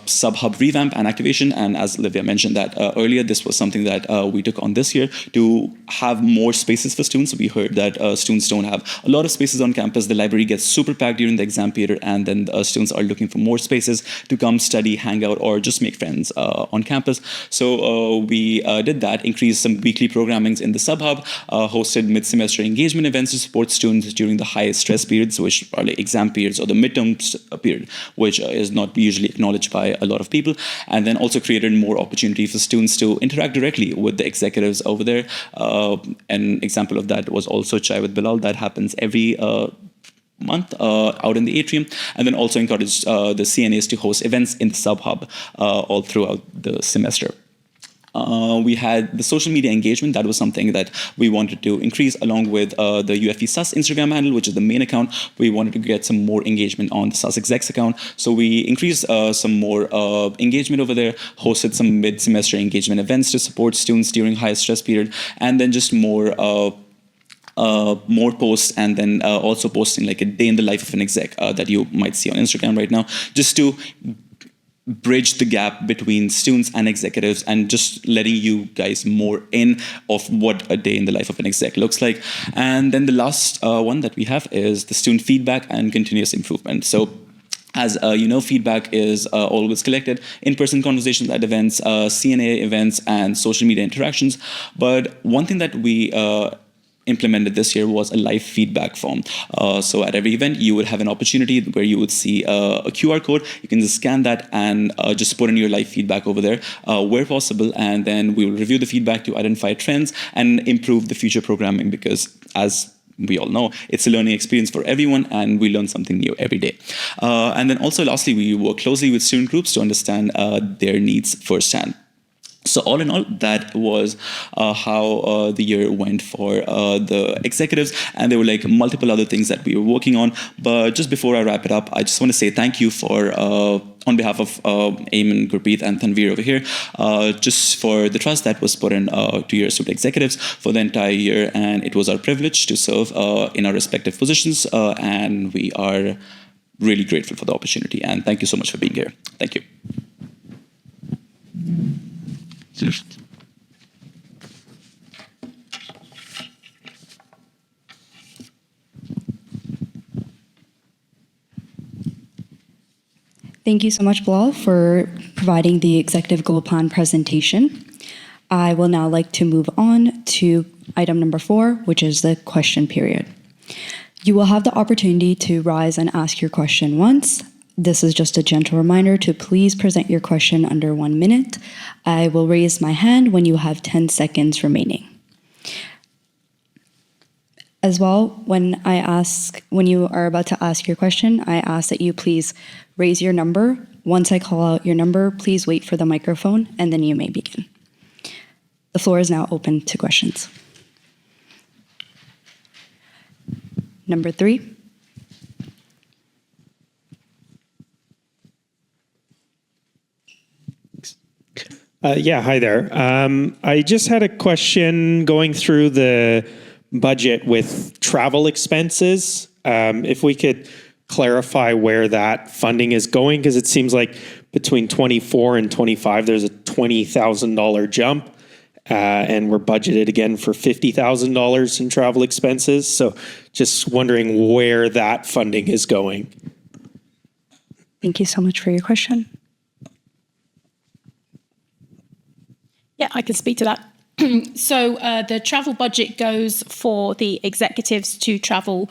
sub-hub revamp and activation, and as Olivia mentioned that earlier, this was something that we took on this year to have more spaces for students. We heard that students don't have a lot of spaces on campus. The library gets super packed during the exam period, and then students are looking for more spaces to come study, hang out, or just make friends on campus. So we did that, increased some weekly programmings in the sub-hub, hosted mid-semester engagement events to support students during the high stress periods, which are like exam periods or the midterms period, which is not usually acknowledged by a lot of people. And then also created more opportunity for students to interact directly with the executives over there. An example of that was also Chai with Bilal. That happens every month out in the atrium. And then also encouraged the CNAs to host events in the sub-hub all throughout the semester. We had the social media engagement. That was something that we wanted to increase, along with the UFVSUS Instagram handle, which is the main account. We wanted to get some more engagement on the SUS Execs account. So we increased some more engagement over there, hosted some mid-semester engagement events to support students during high stress period, and then just more posts, and then also posting like a day in the life of an exec that you might see on Instagram right now, just to bridge the gap between students and executives, and just letting you guys more in of what a day in the life of an exec looks like. And then the last one that we have is the student feedback and continuous improvement. So as you know, feedback is always collected, in-person conversations at events, CNA events, and social media interactions. But one thing that we implemented this year was a live feedback form. So at every event, you would have an opportunity where you would see a QR code. You can just scan that and just put in your live feedback over there where possible. And then we will review the feedback to identify trends and improve the future programming, because as we all know, it's a learning experience for everyone, and we learn something new every day. And then also lastly, we work closely with student groups to understand their needs firsthand. So all in all, that was how the year went for the executives, and there were like multiple other things that we were working on. But just before I wrap it up, I just want to say thank you for on behalf of Eamon, Gurpreet, and Tanveer over here, just for the trust that was put in to your student executives for the entire year. And it was our privilege to serve in our respective positions, and we are really grateful for the opportunity. And thank you so much for being here. Thank you. Thank you so much, Bilal, for providing the executive goal plan presentation. I will now like to move on to item number 4, which is the question period. You will have the opportunity to rise and ask your question once. This is just a gentle reminder to please present your question under 1 minute. I will raise my hand when you have 10 seconds remaining. As well, when you are about to ask your question, I ask that you please raise your number. Once I call out your number, please wait for the microphone, and then you may begin. The floor is now open to questions. Number 3. Yeah, hi there. I just had a question going through the budget with travel expenses. If we could clarify where that funding is going, because it seems like between 24 and 25, there's a $20,000 jump, and we're budgeted again for $50,000 in travel expenses. So just wondering where that funding is going. Thank you so much for your question. Yeah, I can speak to that. So the travel budget goes for the executives to travel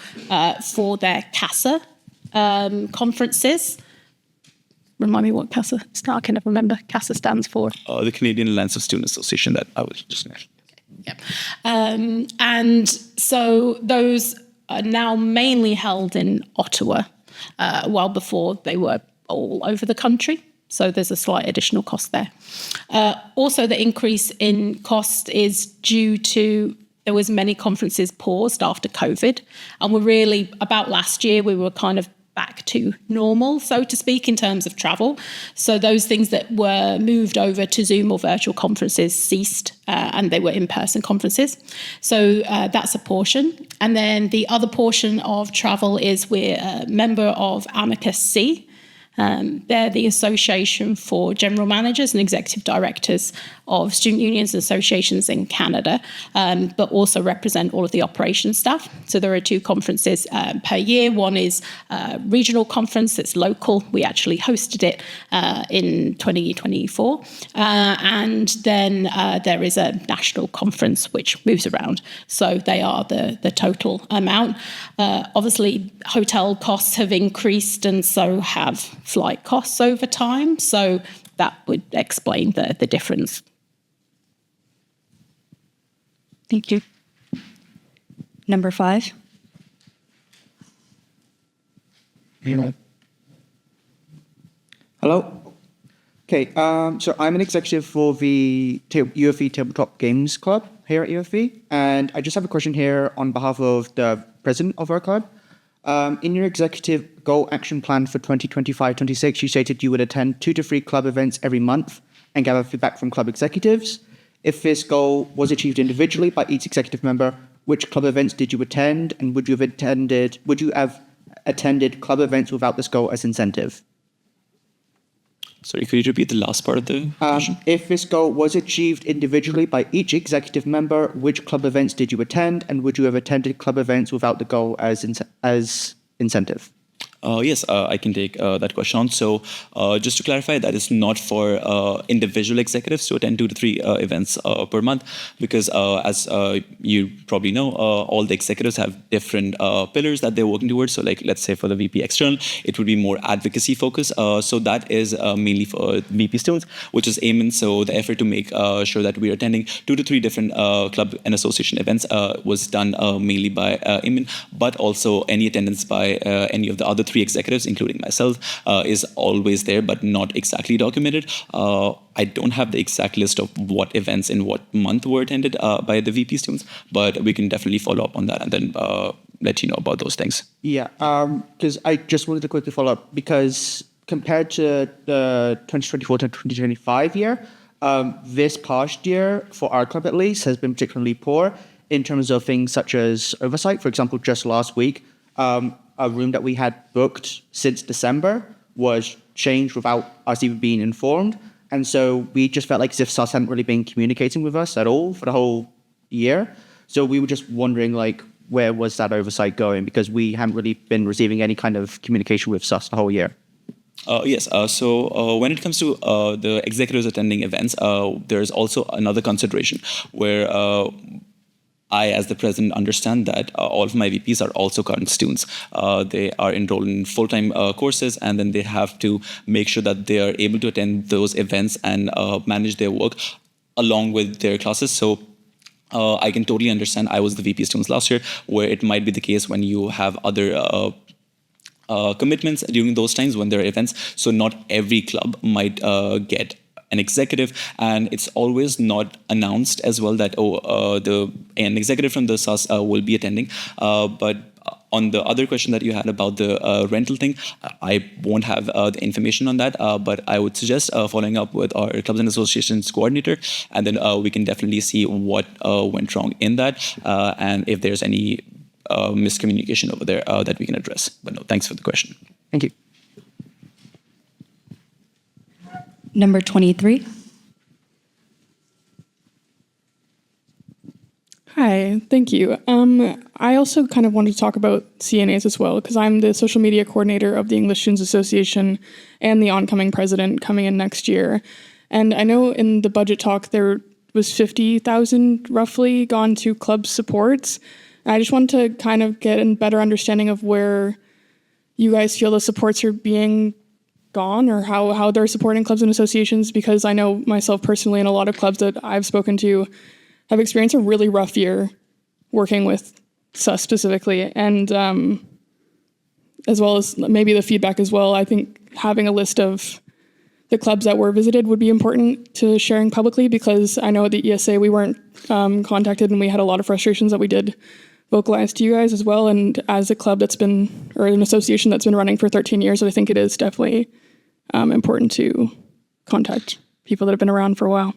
for their CASA conferences. Remind me what CASA stands for. I can never remember. CASA stands for The Canadian Alliance of Student Association that I was just mentioning. Yep. And so those are now mainly held in Ottawa, while before they were all over the country. So there's a slight additional cost there. Also, the increase in cost is due to there was many conferences paused after COVID. And we're really, about last year, we were kind of back to normal, so to speak, in terms of travel. So those things that were moved over to Zoom or virtual conferences ceased, and they were in-person conferences. So that's a portion. And then the other portion of travel is we're a member of Amicus C. They're the Association for General Managers and Executive Directors of Student Unions and Associations in Canada, but also represent all of the operations staff. So there are 2 conferences per year. One is a regional conference that's local. We actually hosted it in 2024. And then there is a national conference which moves around. So they are the total amount. Obviously, hotel costs have increased, and so have flight costs over time. So that would explain the difference. Thank you. Number 5. Hello. Okay, so I'm an executive for the UFV Tabletop Games Club here at UFV, and I just have a question here on behalf of the president of our club. In your executive goal action plan for 2025-26, you stated you would attend 2 to 3 club events every month and gather feedback from club executives. If this goal was achieved individually by each executive member, which club events did you attend, and would you have attended club events without this goal as incentive? Sorry, could you repeat the last part of the question? If this goal was achieved individually by each executive member, which club events did you attend, and would you have attended club events without the goal as incentive? Yes, I can take that question on. So just to clarify, that is not for individual executives to attend 2 to 3 events per month, because as you probably know, all the executives have different pillars that they're working towards. So like, let's say for the VP external, it would be more advocacy focused. So that is mainly for VP students, which is Eamon. So the effort to make sure that we're attending 2 to 3 different club and association events was done mainly by Eamon, but also any attendance by any of the other 3 3 executives, including myself, is always there, but not exactly documented. I don't have the exact list of what events in what month were attended by the VP students, but we can definitely follow up on that and then let you know about those things. Yeah, because I just wanted to quickly follow up because compared to the 2024 to 2025 year, this past year, for our club at least, has been particularly poor in terms of things such as oversight. For example, just last week, a room that we had booked since December was changed without us even being informed. And so we just felt like as if SUS hadn't really been communicating with us at all for the whole year. So we were just wondering, like, where was that oversight going? Because we haven't really been receiving any kind of communication with SUS the whole year. Yes. So when it comes to the executives attending events, there's also another consideration where I, as the president, understand that all of my VPs are also current students. They are enrolled in full-time courses, and then they have to make sure that they are able to attend those events and manage their work along with their classes. So I can totally understand. I was the VP students last year, where it might be the case when you have other commitments during those times when there are events. So not every club might get an executive, and it's always not announced as well that an executive from the SUS will be attending. But on the other question that you had about the rental thing, I won't have the information on that, but I would suggest following up with our clubs and associations coordinator, and then we can definitely see what went wrong in that, and if there's any miscommunication over there that we can address. But no, thanks for the question. Thank you. Number 23. Hi, thank you. I also kind of wanted to talk about CNAs as well, because I'm the social media coordinator of the English Students Association and the oncoming president coming in next year. And I know in the budget talk there was 50,000 roughly gone to club supports. I just wanted to kind of get a better understanding of where you guys feel the supports are being gone, or how they're supporting clubs and associations, because I know myself personally and a lot of clubs that I've spoken to have experienced a really rough year working with SUS specifically, and as well as maybe the feedback as well. I think having a list of the clubs that were visited would be important to sharing publicly, because I know at the ESA we weren't contacted, and we had a lot of frustrations that we did vocalize to you guys as well. And as a club that's been, or an association that's been running for 13 years, I think it is definitely important to contact people that have been around for a while.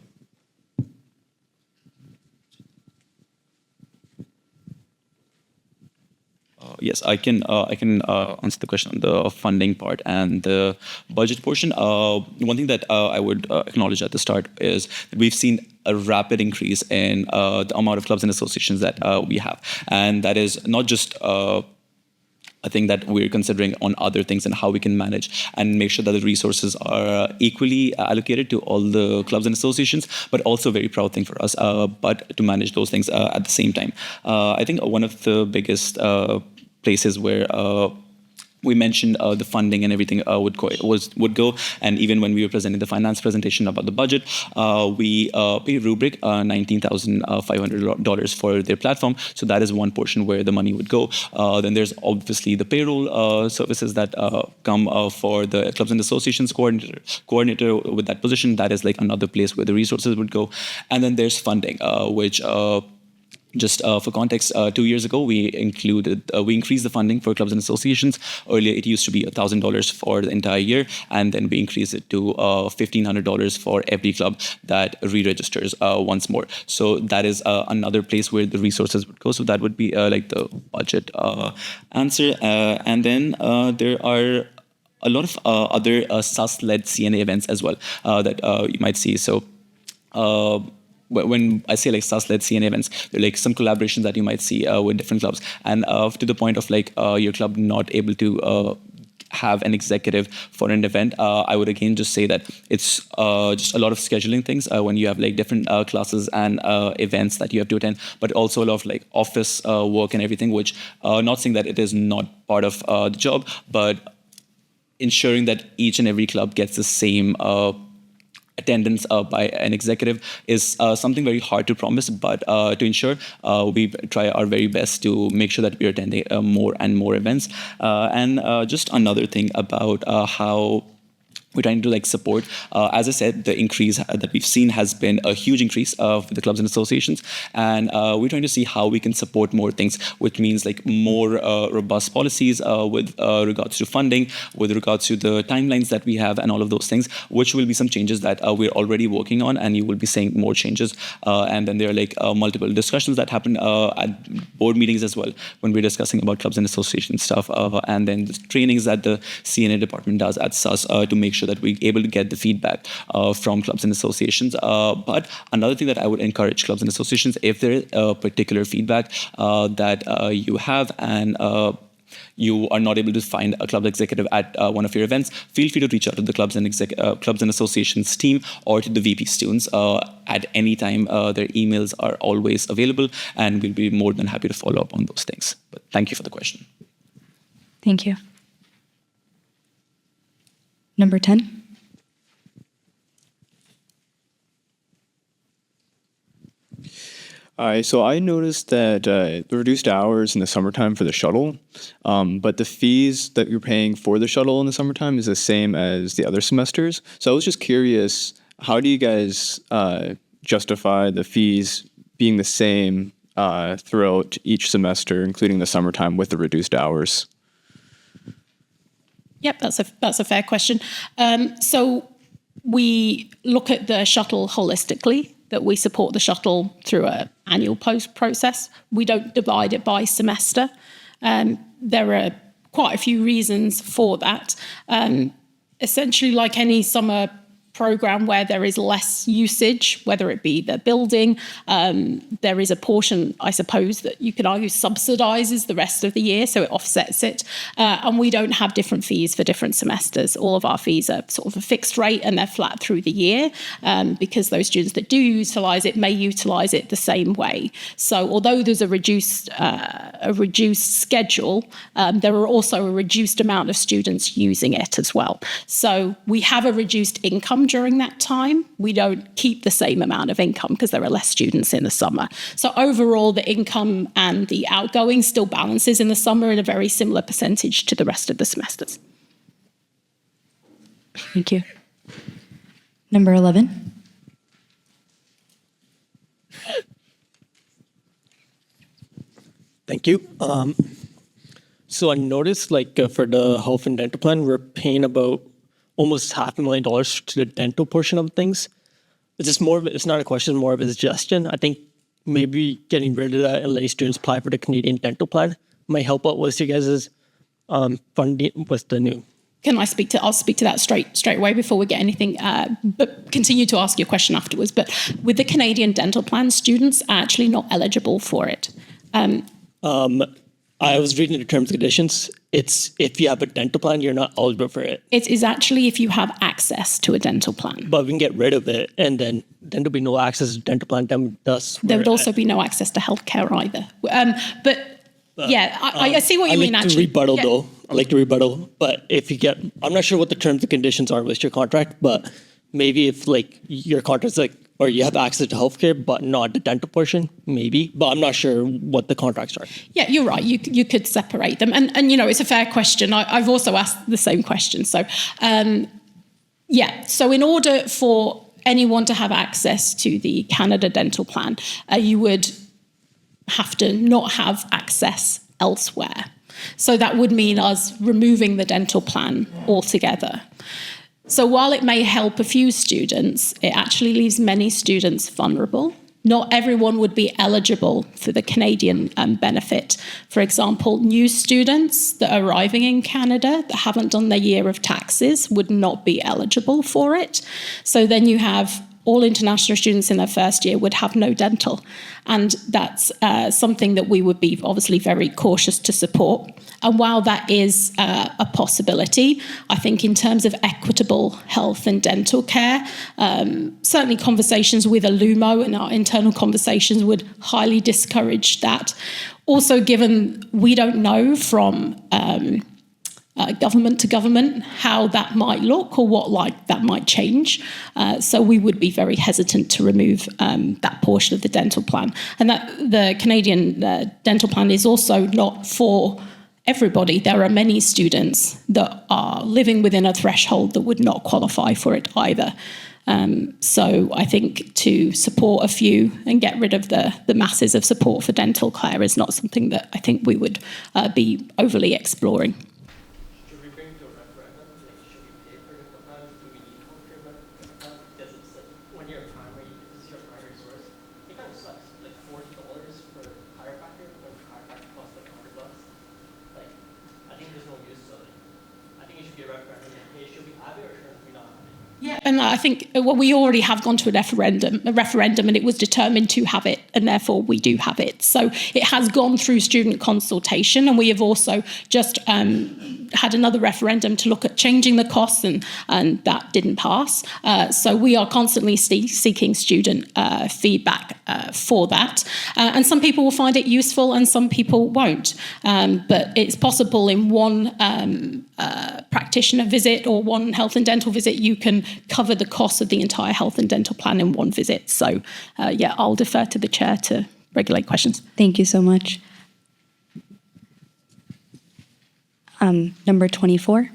Yes, I can answer the question on the funding part and the budget portion. One thing that I would acknowledge at the start is that we've seen a rapid increase in the amount of clubs and associations that we have. And that is not just a thing that we're considering on other things and how we can manage and make sure that the resources are equally allocated to all the clubs and associations, but also a very proud thing for us, but to manage those things at the same time. I think one of the biggest places where we mentioned the funding and everything would go, and even when we were presenting the finance presentation about the budget, we pay Rubric $19,500 for their platform. So that is one portion where the money would go. Then there's obviously the payroll services that come for the clubs and associations coordinator with that position. That is like another place where the resources would go. And then there's funding, which just for context, 2 years ago, we increased the funding for clubs and associations. Earlier, it used to be $1,000 for the entire year, and then we increased it to $1,500 for every club that re-registers once more. So that is another place where the resources would go. So that would be like the budget answer. And then there are a lot of other SUS-led CNA events as well that you might see. So when I say like SUS-led CNA events, they're like some collaborations that you might see with different clubs, and to the point of like your club not able to have an executive for an event, I would again just say that it's just a lot of scheduling things when you have like different classes and events that you have to attend, but also a lot of like office work and everything, which not saying that it is not part of the job, but ensuring that each and every club gets the same attendance by an executive is something very hard to promise, but to ensure we try our very best to make sure that we're attending more and more events. And just another thing about how we're trying to support. As I said, the increase that we've seen has been a huge increase of the clubs and associations, and we're trying to see how we can support more things, which means more robust policies with regards to funding, with regards to the timelines that we have, and all of those things, which will be some changes that we're already working on, and you will be seeing more changes. And then there are multiple discussions that happen at board meetings as well when we're discussing about clubs and association stuff, and then the trainings that the CNA department does at SUS to make sure that we're able to get the feedback from clubs and associations. But another thing that I would encourage clubs and associations, if there is a particular feedback that you have and you are not able to find a club executive at one of your events, feel free to reach out to the clubs and associations team or to the VP students at any time. Their emails are always available, and we'll be more than happy to follow up on those things. But thank you for the question. Thank you. Number 10. So I noticed that the reduced hours in the summertime for the shuttle, but the fees that you're paying for the shuttle in the summertime is the same as the other semesters. So I was just curious, how do you guys justify the fees being the same throughout each semester, including the summertime, with the reduced hours? Yep, that's a fair question. So we look at the shuttle holistically, that we support the shuttle through an annual process. We don't divide it by semester. There are quite a few reasons for that. Essentially, like any summer program where there is less usage, whether it be the building, there is a portion, I suppose, that you could argue subsidizes the rest of the year, so it offsets it. And we don't have different fees for different semesters. All of our fees are sort of a fixed rate and they're flat through the year, because those students that do utilize it may utilize it the same way. So although there's a reduced schedule, there are also a reduced amount of students using it as well. So we have a reduced income during that time. We don't keep the same amount of income because there are less students in the summer. So overall, the income and the outgoing still balances in the summer in a very similar percentage to the rest of the semesters. Thank you. Number 11. Thank you. So I noticed, for the health and dental plan, we're paying about almost $500,000 to the dental portion of things. It's just it's not a question, more of a suggestion. I think maybe getting rid of that and letting students apply for the Canadian dental plan might help out with you guys' funding with the new. I'll speak to that straight away before we get anything, but continue to ask your question afterwards. But with the Canadian dental plan, students are actually not eligible for it. I was reading the terms and conditions. It's if you have a dental plan, you're not eligible for it. It is actually if you have access to a dental plan. But we can get rid of it, and then there'll be no access to dental plan. Then there would also be no access to healthcare either. I see what you mean. Actually, I like to rebuttal. But if you get, I'm not sure what the terms and conditions are with your contract, but maybe if your contract's or you have access to healthcare, but not the dental portion, maybe. But I'm not sure what the contracts are. Yeah, you're right. You could separate them. And it's a fair question. I've also asked the same question. So, so in order for anyone to have access to the Canada Dental Plan, you would have to not have access elsewhere. So that would mean us removing the dental plan altogether. So while it may help a few students, it actually leaves many students vulnerable. Not everyone would be eligible for the Canadian benefit. For example, new students that are arriving in Canada that haven't done their year of taxes would not be eligible for it. So then you have all international students in their first year would have no dental. And that's something that we would be obviously very cautious to support. And while that is a possibility, I think in terms of equitable health and dental care, certainly conversations with Alumo and our internal conversations would highly discourage that. Also, given we don't know from government to government, how that might look or what that might change. So we would be very hesitant to remove that portion of the dental plan. And that the Canadian dental plan is also not for everybody. There are many students that are living within a threshold that would not qualify for it either. So I think to support a few and get rid of the masses of support for dental care is not something that I think we would be overly exploring. Should we bring to a referendum? Like, should we pay for dental plans? Do we need healthcare plans? Because it's like when you're a primary, this is your primary source. It kind of sucks. Like $40 for chiropractor, when chiropractor costs like $100. Like, I think there's no use. So like, I think it should be a referendum. Like, hey, should we have it or should we not have it? Yeah, and I think we already have gone to a referendum, and it was determined to have it, and therefore we do have it. So it has gone through student consultation, and we have also just had another referendum to look at changing the costs, and that didn't pass. So we are constantly seeking student feedback for that. And some people will find it useful and some people won't. But it's possible in one practitioner visit or one health and dental visit, you can cover the cost of the entire health and dental plan in one visit. So yeah, I'll defer to the chair to regulate questions. Thank you so much. Number 24.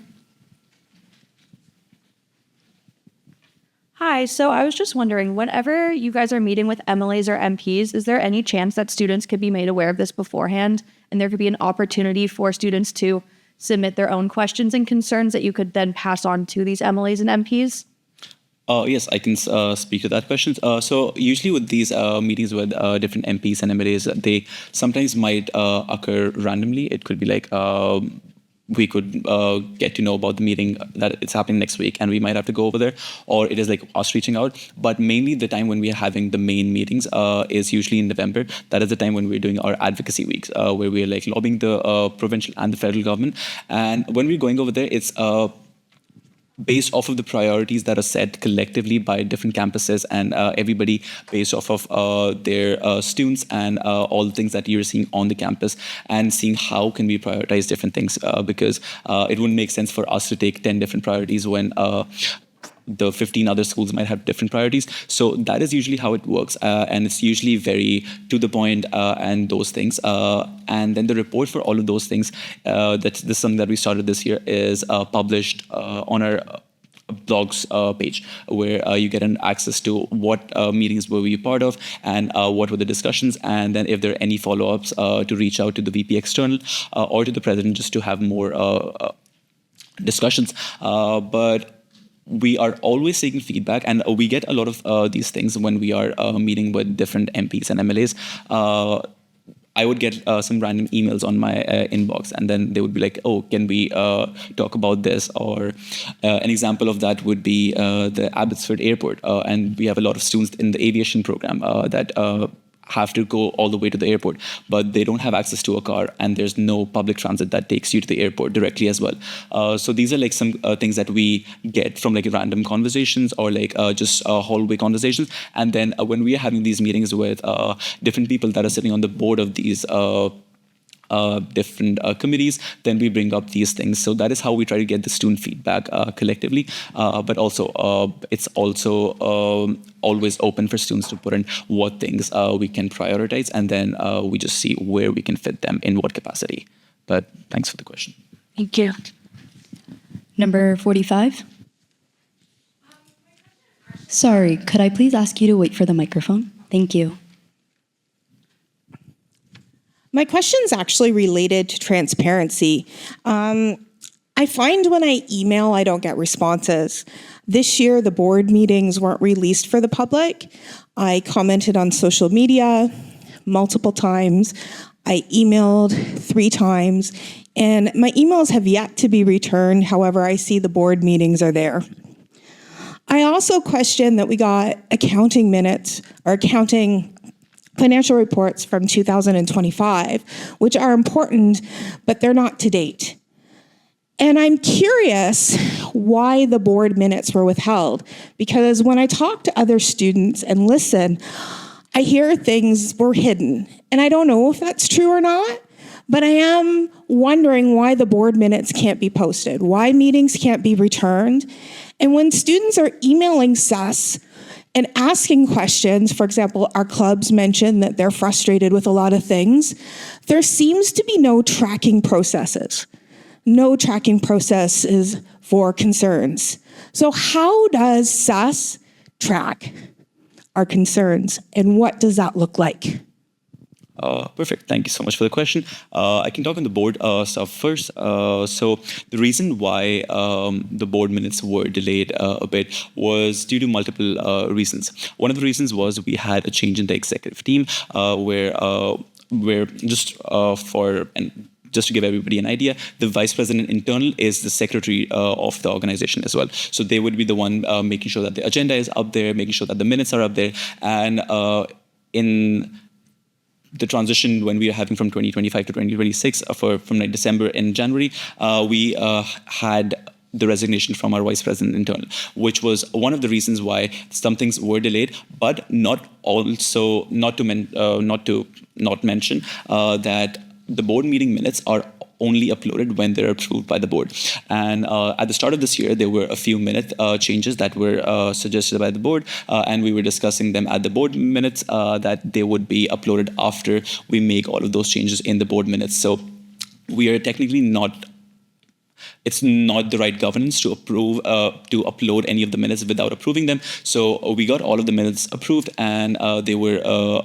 Hi, so I was just wondering, whenever you guys are meeting with MLAs or MPs, is there any chance that students could be made aware of this beforehand and there could be an opportunity for students to submit their own questions and concerns that you could then pass on to these MLAs and MPs? Yes, I can speak to that question. So usually with these meetings with different MPs and MLAs, they sometimes might occur randomly. It could be like we could get to know about the meeting that it's happening next week and we might have to go over there, or it is like us reaching out. But mainly the time when we are having the main meetings is usually in November. That is the time when we're doing our advocacy weeks, where we're like lobbying the provincial and the federal government. And when we're going over there, it's based off of the priorities that are set collectively by different campuses and everybody based off of their students and all the things that you're seeing on the campus, and seeing how can we prioritize different things, because it wouldn't make sense for us to take 10 different priorities when the 15 other schools might have different priorities. So that is usually how it works. And it's usually very to the point and those things. And then the report for all of those things, this is something that we started this year, is published on our blogs page, where you get an access to what meetings were we part of and what were the discussions, and then if there are any follow-ups to reach out to the VP external or to the president just to have more discussions. But we are always taking feedback, and we get a lot of these things when we are meeting with different MPs and MLAs. I would get some random emails on my inbox, and then they would be like, oh, can we talk about this? Or an example of that would be the Abbotsford Airport. And we have a lot of students in the aviation program that have to go all the way to the airport, but they don't have access to a car, and there's no public transit that takes you to the airport directly as well. So these are like some things that we get from like random conversations or like just hallway conversations. And then when we are having these meetings with different people that are sitting on the board of these different committees, then we bring up these things. So that is how we try to get the student feedback collectively. But also, it's also always open for students to put in what things we can prioritize, and then we just see where we can fit them in what capacity. But thanks for the question. Thank you. Number 45. Sorry, could I please ask you to wait for the microphone? Thank you. My question's actually related to transparency. I find when I email, I don't get responses. This year, the board meetings weren't released for the public. I commented on social media multiple times. I emailed 3 times, and my emails have yet to be returned. However, I see the board meetings are there. I also question that we got accounting minutes or accounting financial reports from 2025, which are important, but they're not to date. And I'm curious why the board minutes were withheld, because when I talk to other students and listen, I hear things were hidden. And I don't know if that's true or not, But I am wondering why the board minutes can't be posted, why meetings can't be returned. And when students are emailing SUS and asking questions, for example, our clubs mentioned that they're frustrated with a lot of things, there seems to be no tracking processes. No tracking processes for concerns. So how does SUS track our concerns, and what does that look like? Perfect. Thank you so much for the question. I can talk on the board stuff first. So the reason why the board minutes were delayed a bit was due to multiple reasons. One of the reasons was we had a change in the executive team where just to give everybody an idea, the vice president internal is the secretary of the organization as well. So they would be the one making sure that the agenda is up there, making sure that the minutes are up there. And in the transition when we were having from 2025 to 2026, from like December and January, we had the resignation from our vice president internal, which was one of the reasons why some things were delayed, but not to mention that the board meeting minutes are only uploaded when they're approved by the board. And at the start of this year, there were a few minute changes that were suggested by the board, and we were discussing them at the board minutes that they would be uploaded after we make all of those changes in the board minutes. So we are technically it's not the right governance to upload any of the minutes without approving them. So we got all of the minutes approved, and they were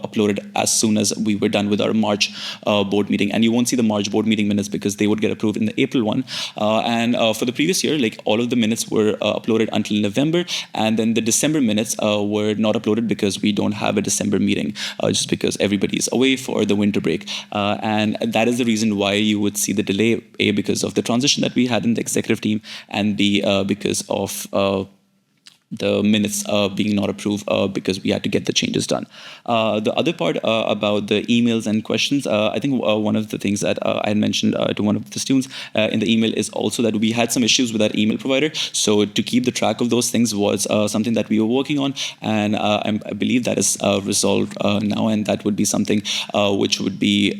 uploaded as soon as we were done with our March board meeting. And you won't see the March board meeting minutes because they would get approved in the April one. And for the previous year, like all of the minutes were uploaded until November, and then the December minutes were not uploaded because we don't have a December meeting, just because everybody is away for the winter break. And that is the reason why you would see the delay, A, because of the transition that we had in the executive team, and B, because of the minutes being not approved because we had to get the changes done. The other part about the emails and questions, I think one of the things that I had mentioned to one of the students in the email is also that we had some issues with our email provider. So to keep the track of those things was something that we were working on, and I believe that is resolved now, and that would be something which would be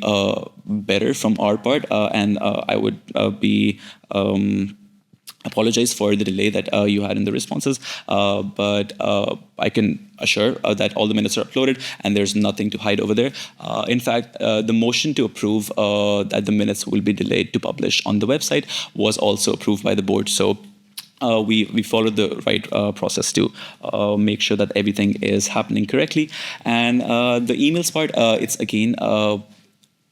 better from our part, and I would be apologize for the delay that you had in the responses, but I can assure that all the minutes are uploaded and there's nothing to hide over there. In fact, the motion to approve that the minutes will be delayed to publish on the website was also approved by the board. So we followed the right process to make sure that everything is happening correctly. And the emails part, it's again,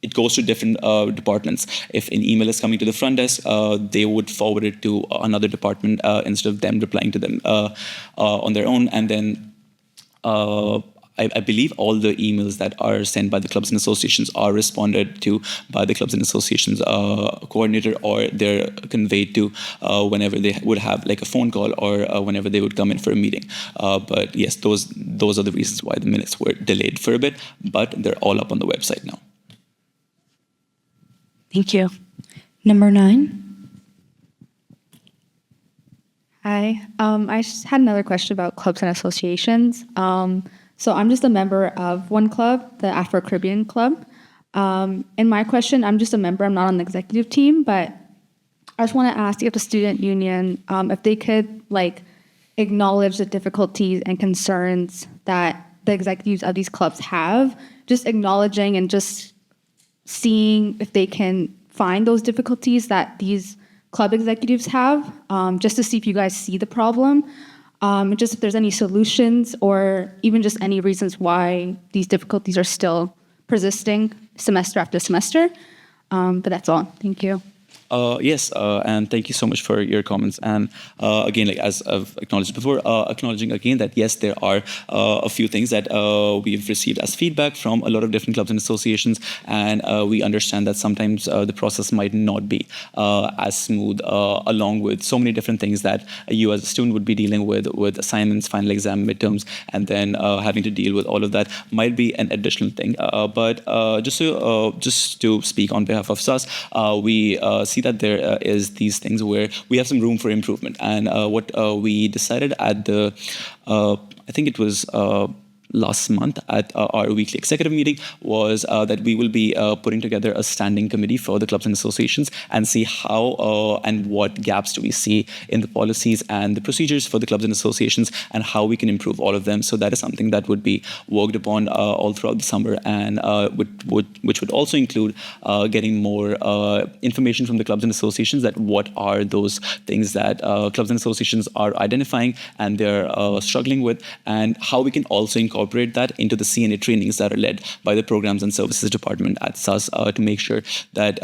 it goes to different departments. If an email is coming to the front desk, they would forward it to another department instead of them replying to them on their own. And then I believe all the emails that are sent by the clubs and associations are responded to by the clubs and associations coordinator, or they're conveyed to whenever they would have like a phone call, or whenever they would come in for a meeting. But yes, those are the reasons why the minutes were delayed for a bit, but they're all up on the website now. Thank you. Number 9. Hi. I just had another question about clubs and associations. So I'm just a member of one club, the Afro-Caribbean Club. And my question, I'm just a member, I'm not on the executive team, but I just want to ask if the student union, if they could acknowledge the difficulties and concerns that the executives of these clubs have, just acknowledging and just seeing if they can find those difficulties that these club executives have, just to see if you guys see the problem, just if there's any solutions or even just any reasons why these difficulties are still persisting semester after semester. But that's all. Thank you. Yes, and thank you so much for your comments. And again, as I've acknowledged before, acknowledging again that yes, there are a few things that we've received as feedback from a lot of different clubs and associations, and we understand that sometimes the process might not be as smooth, along with so many different things that you as a student would be dealing with assignments, final exam, midterms, and then having to deal with all of that might be an additional thing. But just to speak on behalf of SUS, we see that there is these things where we have some room for improvement. And what we decided at the, I think it was last month at our weekly executive meeting was that we will be putting together a standing committee for the clubs and associations and see how and what gaps do we see in the policies and the procedures for the clubs and associations and how we can improve all of them. So that is something that would be worked upon all throughout the summer, and which would also include getting more information from the clubs and associations that what are those things that clubs and associations are identifying and they're struggling with, and how we can also incorporate that into the CNA trainings that are led by the Programs and Services Department at SUS to make sure that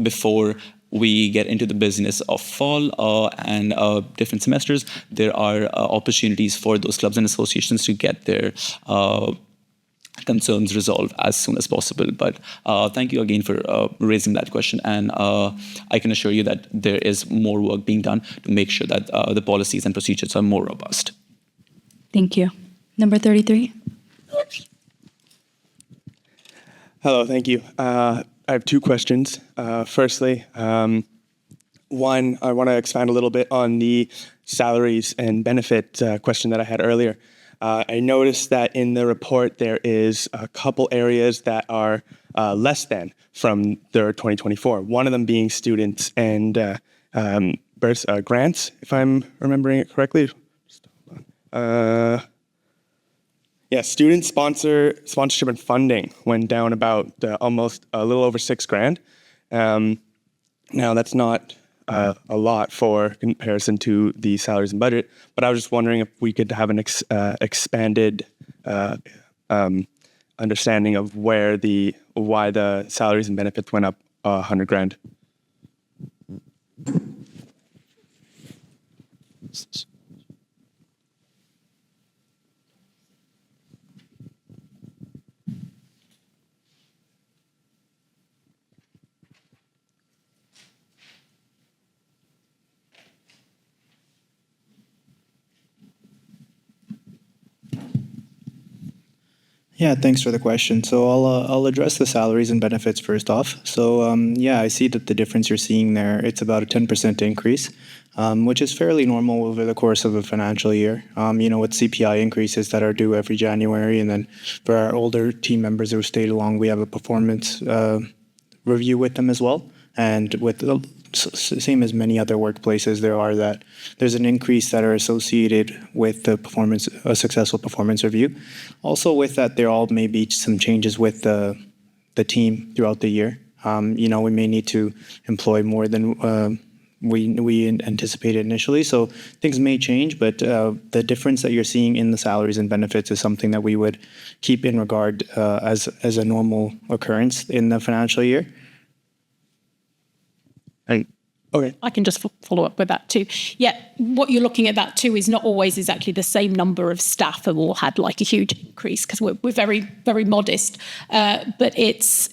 before we get into the business of fall and different semesters, there are opportunities for those clubs and associations to get their concerns resolved as soon as possible. But thank you again for raising that question, and I can assure you that there is more work being done to make sure that the policies and procedures are more robust. Thank you. Number 33. Hello, thank you. I have two questions. Firstly, one, I want to expand a little bit on the salaries and benefit question that I had earlier. I noticed that in the report there is a couple areas that are less than from their 2024. One of them being students and grants, if I'm remembering it correctly. Student sponsorship and funding went down about almost a little over $6,000. Now that's not a lot for comparison to the salaries and budget, but I was just wondering if we could have an expanded understanding of why the salaries and benefits went up $100,000. Yeah, thanks for the question. So I'll address the salaries and benefits first off. So I see that the difference you're seeing there, it's about a 10% increase, which is fairly normal over the course of a financial year. With CPI increases that are due every January, and then for our older team members who stayed along, we have a performance review with them as well. And with the same as many other workplaces, there's an increase that are associated with a successful performance review. Also with that, there all may be some changes with the team throughout the year. We may need to employ more than we anticipated initially, so things may change, but the difference that you're seeing in the salaries and benefits is something that we would keep in regard as a normal occurrence in the financial year. Okay. I can just follow up with that too. Yeah, what you're looking at that too is not always exactly the same number of staff have all had like a huge increase, because we're very, very modest. But it's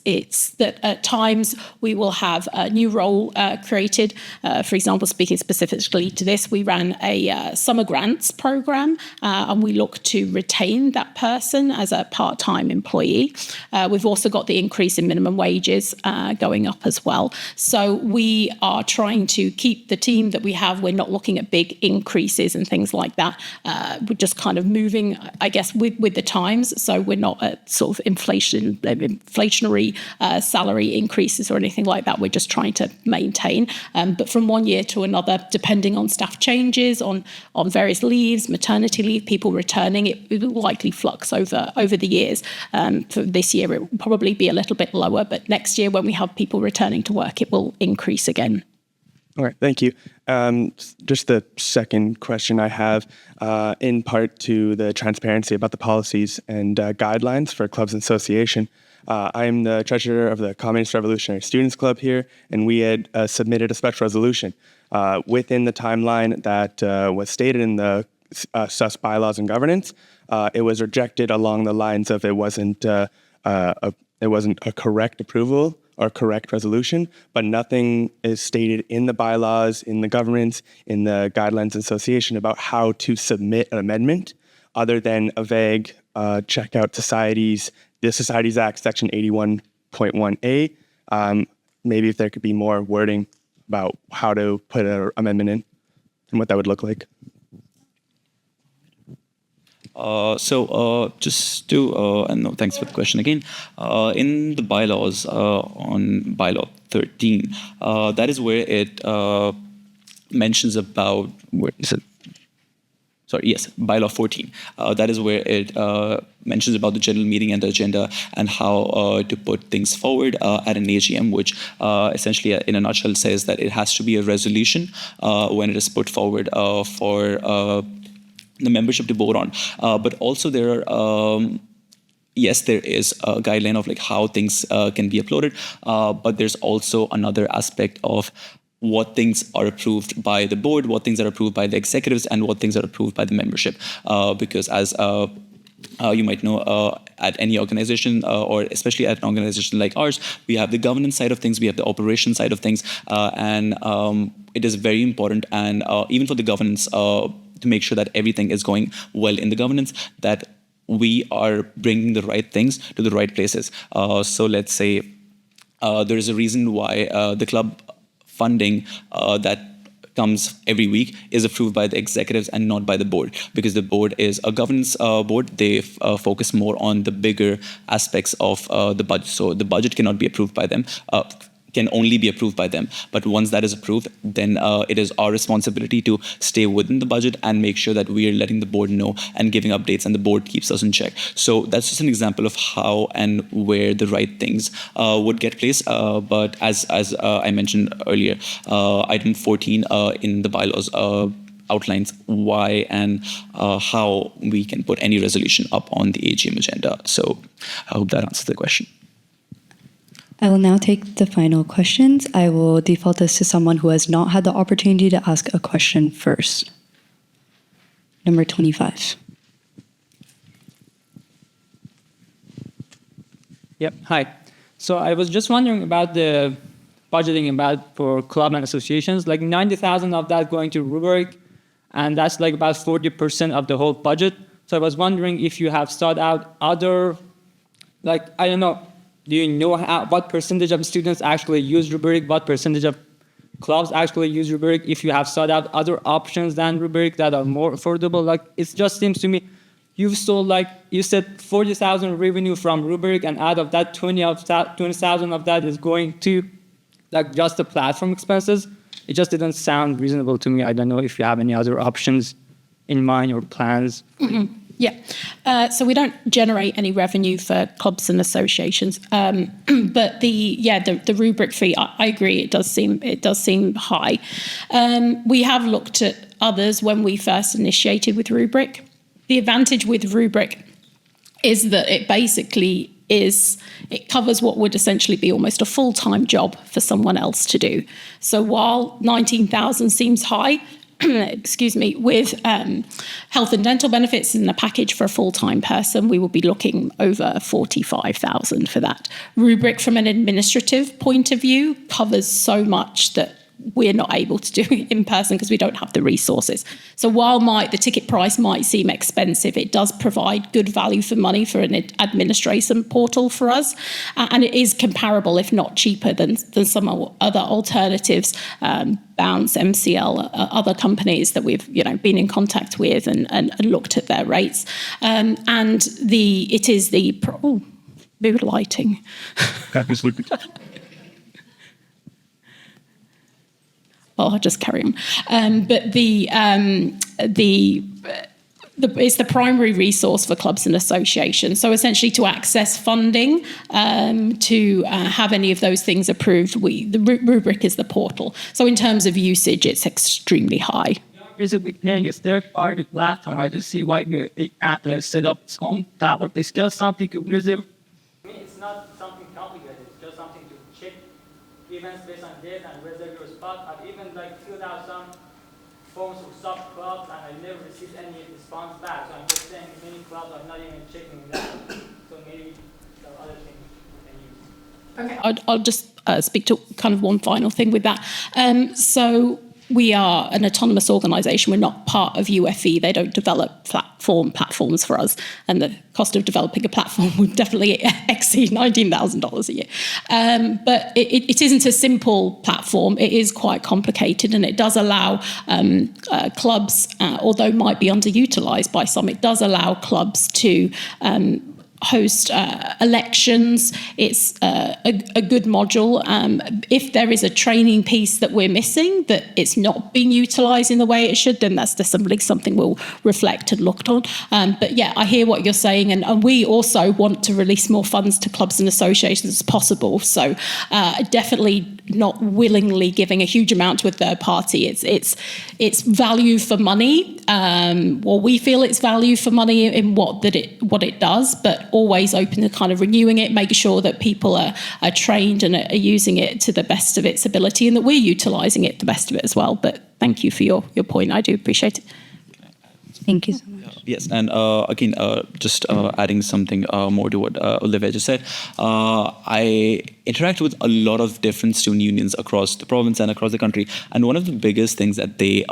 that at times we will have a new role created. For example, speaking specifically to this, we ran a summer grants program and we look to retain that person as a part-time employee. We've also got the increase in minimum wages going up as well. So we are trying to keep the team that we have. We're not looking at big increases and things like that. We're just kind of moving, I guess, with the times. So we're not at sort of inflationary salary increases or anything like that. We're just trying to maintain. But from one year to another, depending on staff changes, on various leaves, maternity leave, people returning, it will likely flux over the years. For this year, it will probably be a little bit lower, but next year when we have people returning to work, it will increase again. All right, thank you. Just the second question I have, in part to the transparency about the policies and guidelines for clubs and association. I'm the treasurer of the Communist Revolutionary Students Club here, and we had submitted a special resolution within the timeline that was stated in the SUS bylaws and governance. It was rejected along the lines of it wasn't a correct approval or correct resolution, but nothing is stated in the bylaws, in the governance, in the guidelines and association about how to submit an amendment other than a vague check out societies, the Societies Act, Section 81.1A. Maybe if there could be more wording about how to put an amendment in and what that would look like. Just to, and no, thanks for the question again. In the bylaws on bylaw 13, that is where it mentions about, where is it? Sorry, yes, bylaw 14. That is where it mentions about the general meeting and the agenda and how to put things forward at an AGM, which essentially, in a nutshell, says that it has to be a resolution when it is put forward for the membership to vote on. But also there are, yes, there is a guideline of like how things can be uploaded, but there's also another aspect of what things are approved by the board, what things are approved by the executives, and what things are approved by the membership. Because as you might know, at any organization, or especially at an organization like ours, we have the governance side of things, we have the operation side of things, and it is very important, and even for the governance, to make sure that everything is going well in the governance, that we are bringing the right things to the right places. So let's say there is a reason why the club funding that comes every week is approved by the executives and not by the board, because the board is a governance board. They focus more on the bigger aspects of the budget. So the budget cannot be approved by them, can only be approved by them. But once that is approved, then it is our responsibility to stay within the budget and make sure that we are letting the board know and giving updates, and the board keeps us in check. So that's just an example of how and where the right things would get placed. But as I mentioned earlier, item 14 in the bylaws outlines why and how we can put any resolution up on the AGM agenda. So I hope that answers the question. I will now take the final questions. I will default this to someone who has not had the opportunity to ask a question first. Number 25. Yep, hi. So I was just wondering about the budgeting about for club and associations, like 90,000 of that going to rubric, and that's like about 40% of the whole budget. So I was wondering if you have sought out other, like, I don't know, do you know what percentage of students actually use rubric, what percentage of clubs actually use rubric, if you have sought out other options than rubric that are more affordable? Like, it just seems to me, you've sold, like, you said 40,000 revenue from rubric, and out of that 20,000 of that is going to like just the platform expenses. It just didn't sound reasonable to me. I don't know if you have any other options in mind or plans. Mm-hmm. Yeah, so we don't generate any revenue for clubs and associations, but the rubric fee, I agree, it does seem high. We have looked at others when we first initiated with rubric. The advantage with rubric is that it basically it covers what would essentially be almost a full-time job for someone else to do. So while 19,000 seems high, excuse me, with health and dental benefits in the package for a full-time person, we will be looking over 45,000 for that. Rubric, from an administrative point of view, covers so much that we're not able to do it in person because we don't have the resources. So while the ticket price might seem expensive, it does provide good value for money for an administration portal for us. And it is comparable, if not cheaper, than some other alternatives, Bounce, MCL, other companies that we've been in contact with and looked at their rates. It is the mood lighting. I'll just carry on. But it's the primary resource for clubs and associations. So essentially, to access funding, to have any of those things approved, the rubric is the portal. So in terms of usage, it's extremely high. Is a big thing. It's their part of the platform. I just see why the app set up its own tablet. It's just something to use it. It's not something complicated. It's just something to check events based on date and reserve your spot. I've even filled out some forms for sub clubs, and I never received any response back. So I'm just saying many clubs are not even checking that. So maybe there are other things we can use. Okay. I'll just speak to kind of one final thing with that. So we are an autonomous organisation. We're not part of UFE. They don't develop platforms for us. And the cost of developing a platform would definitely exceed $19,000 a year. But it isn't a simple platform. It is quite complicated, and it does allow clubs, although might be underutilised by some, it does allow clubs to host elections. It's a good module. If there is a training piece that we're missing, that it's not being utilised in the way it should, then that's definitely something we'll reflect and look on. But yeah, I hear what you're saying, and we also want to release more funds to clubs and associations as possible. So definitely not willingly giving a huge amount to a third party. It's value for money. Well, we feel it's value for money in what it does, but always open to kind of renewing it, making sure that people are trained and are using it to the best of its ability, and that we're utilising it to the best of it as well. But thank you for your point. I do appreciate it. Thank you so much. Yes, and again, just adding something more to what Olivia just said. I interact with a lot of different student unions across the province and across the country, and one of the biggest things that they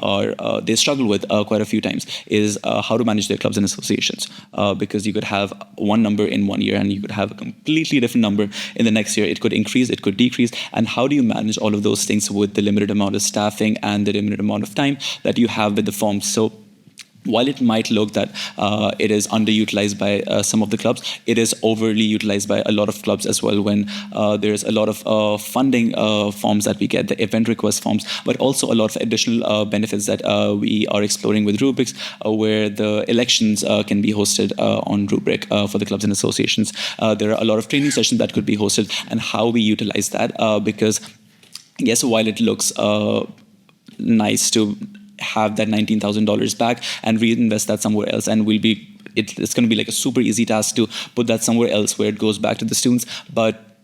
struggle with quite a few times is how to manage their clubs and associations, because you could have one number in 1 year and you could have a completely different number in the next year. It could increase, it could decrease, and how do you manage all of those things with the limited amount of staffing and the limited amount of time that you have with the forms? So while it might look that it is underutilized by some of the clubs, it is overly utilized by a lot of clubs as well, when there's a lot of funding forms that we get, the event request forms, but also a lot of additional benefits that we are exploring with Rubrics, where the elections can be hosted on Rubric for the clubs and associations. There are a lot of training sessions that could be hosted, and how we utilize that, because yes, while it looks nice to have that $19,000 back and reinvest that somewhere else, and it's going to be like a super easy task to put that somewhere else where it goes back to the students, but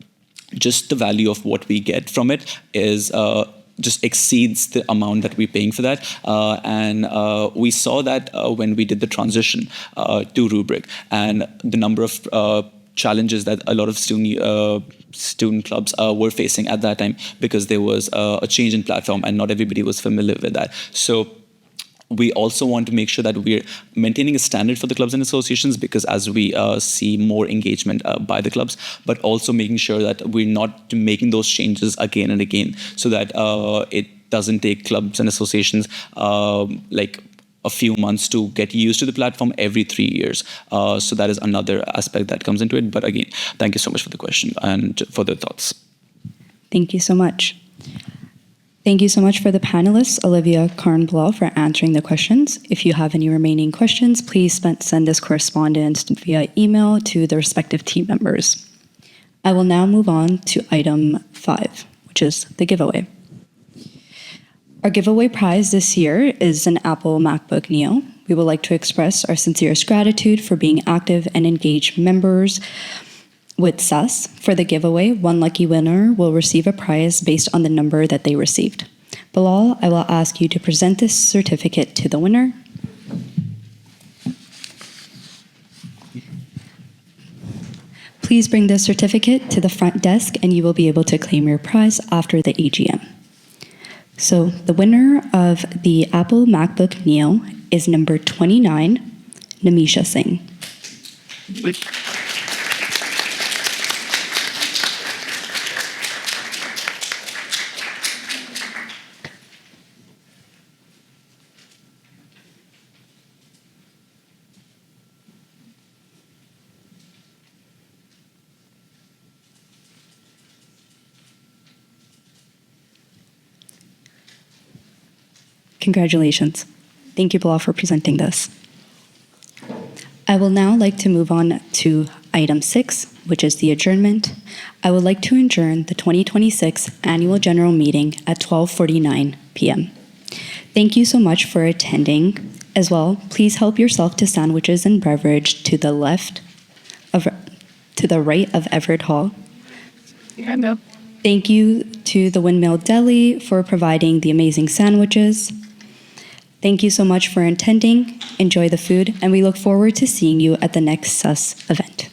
just the value of what we get from it is just exceeds the amount that we're paying for that. And we saw that when we did the transition to Rubric, and the number of challenges that a lot of student clubs were facing at that time, because there was a change in platform and not everybody was familiar with that. So we also want to make sure that we're maintaining a standard for the clubs and associations, because as we see more engagement by the clubs, but also making sure that we're not making those changes again and again, so that it doesn't take clubs and associations like a few months to get used to the platform every 3 years. So that is another aspect that comes into it. But again, thank you so much for the question and for the thoughts. Thank you so much. Thank you so much for the panelists, Olivia, Karen, Bilal, for answering the questions. If you have any remaining questions, please send this correspondence via email to the respective team members. I will now move on to item 5, which is the giveaway. Our giveaway prize this year is an Apple MacBook Neo. We would like to express our sincerest gratitude for being active and engaged members with SUS. For the giveaway, one lucky winner will receive a prize based on the number that they received. Bilal, I will ask you to present this certificate to the winner. Please bring the certificate to the front desk and you will be able to claim your prize after the AGM. So the winner of the Apple MacBook Neo is number 29, Namisha Singh. Congratulations. Thank you, Bilal, for presenting this. I will now like to move on to item 6, which is the adjournment. I would like to adjourn the 2026 Annual General Meeting at 12:49 p.m. Thank you so much for attending. As well, please help yourself to sandwiches and beverage to the right of Everett Hall. Thank you to the Windmill Deli for providing the amazing sandwiches. Thank you so much for attending. Enjoy the food, and we look forward to seeing you at the next SUS event.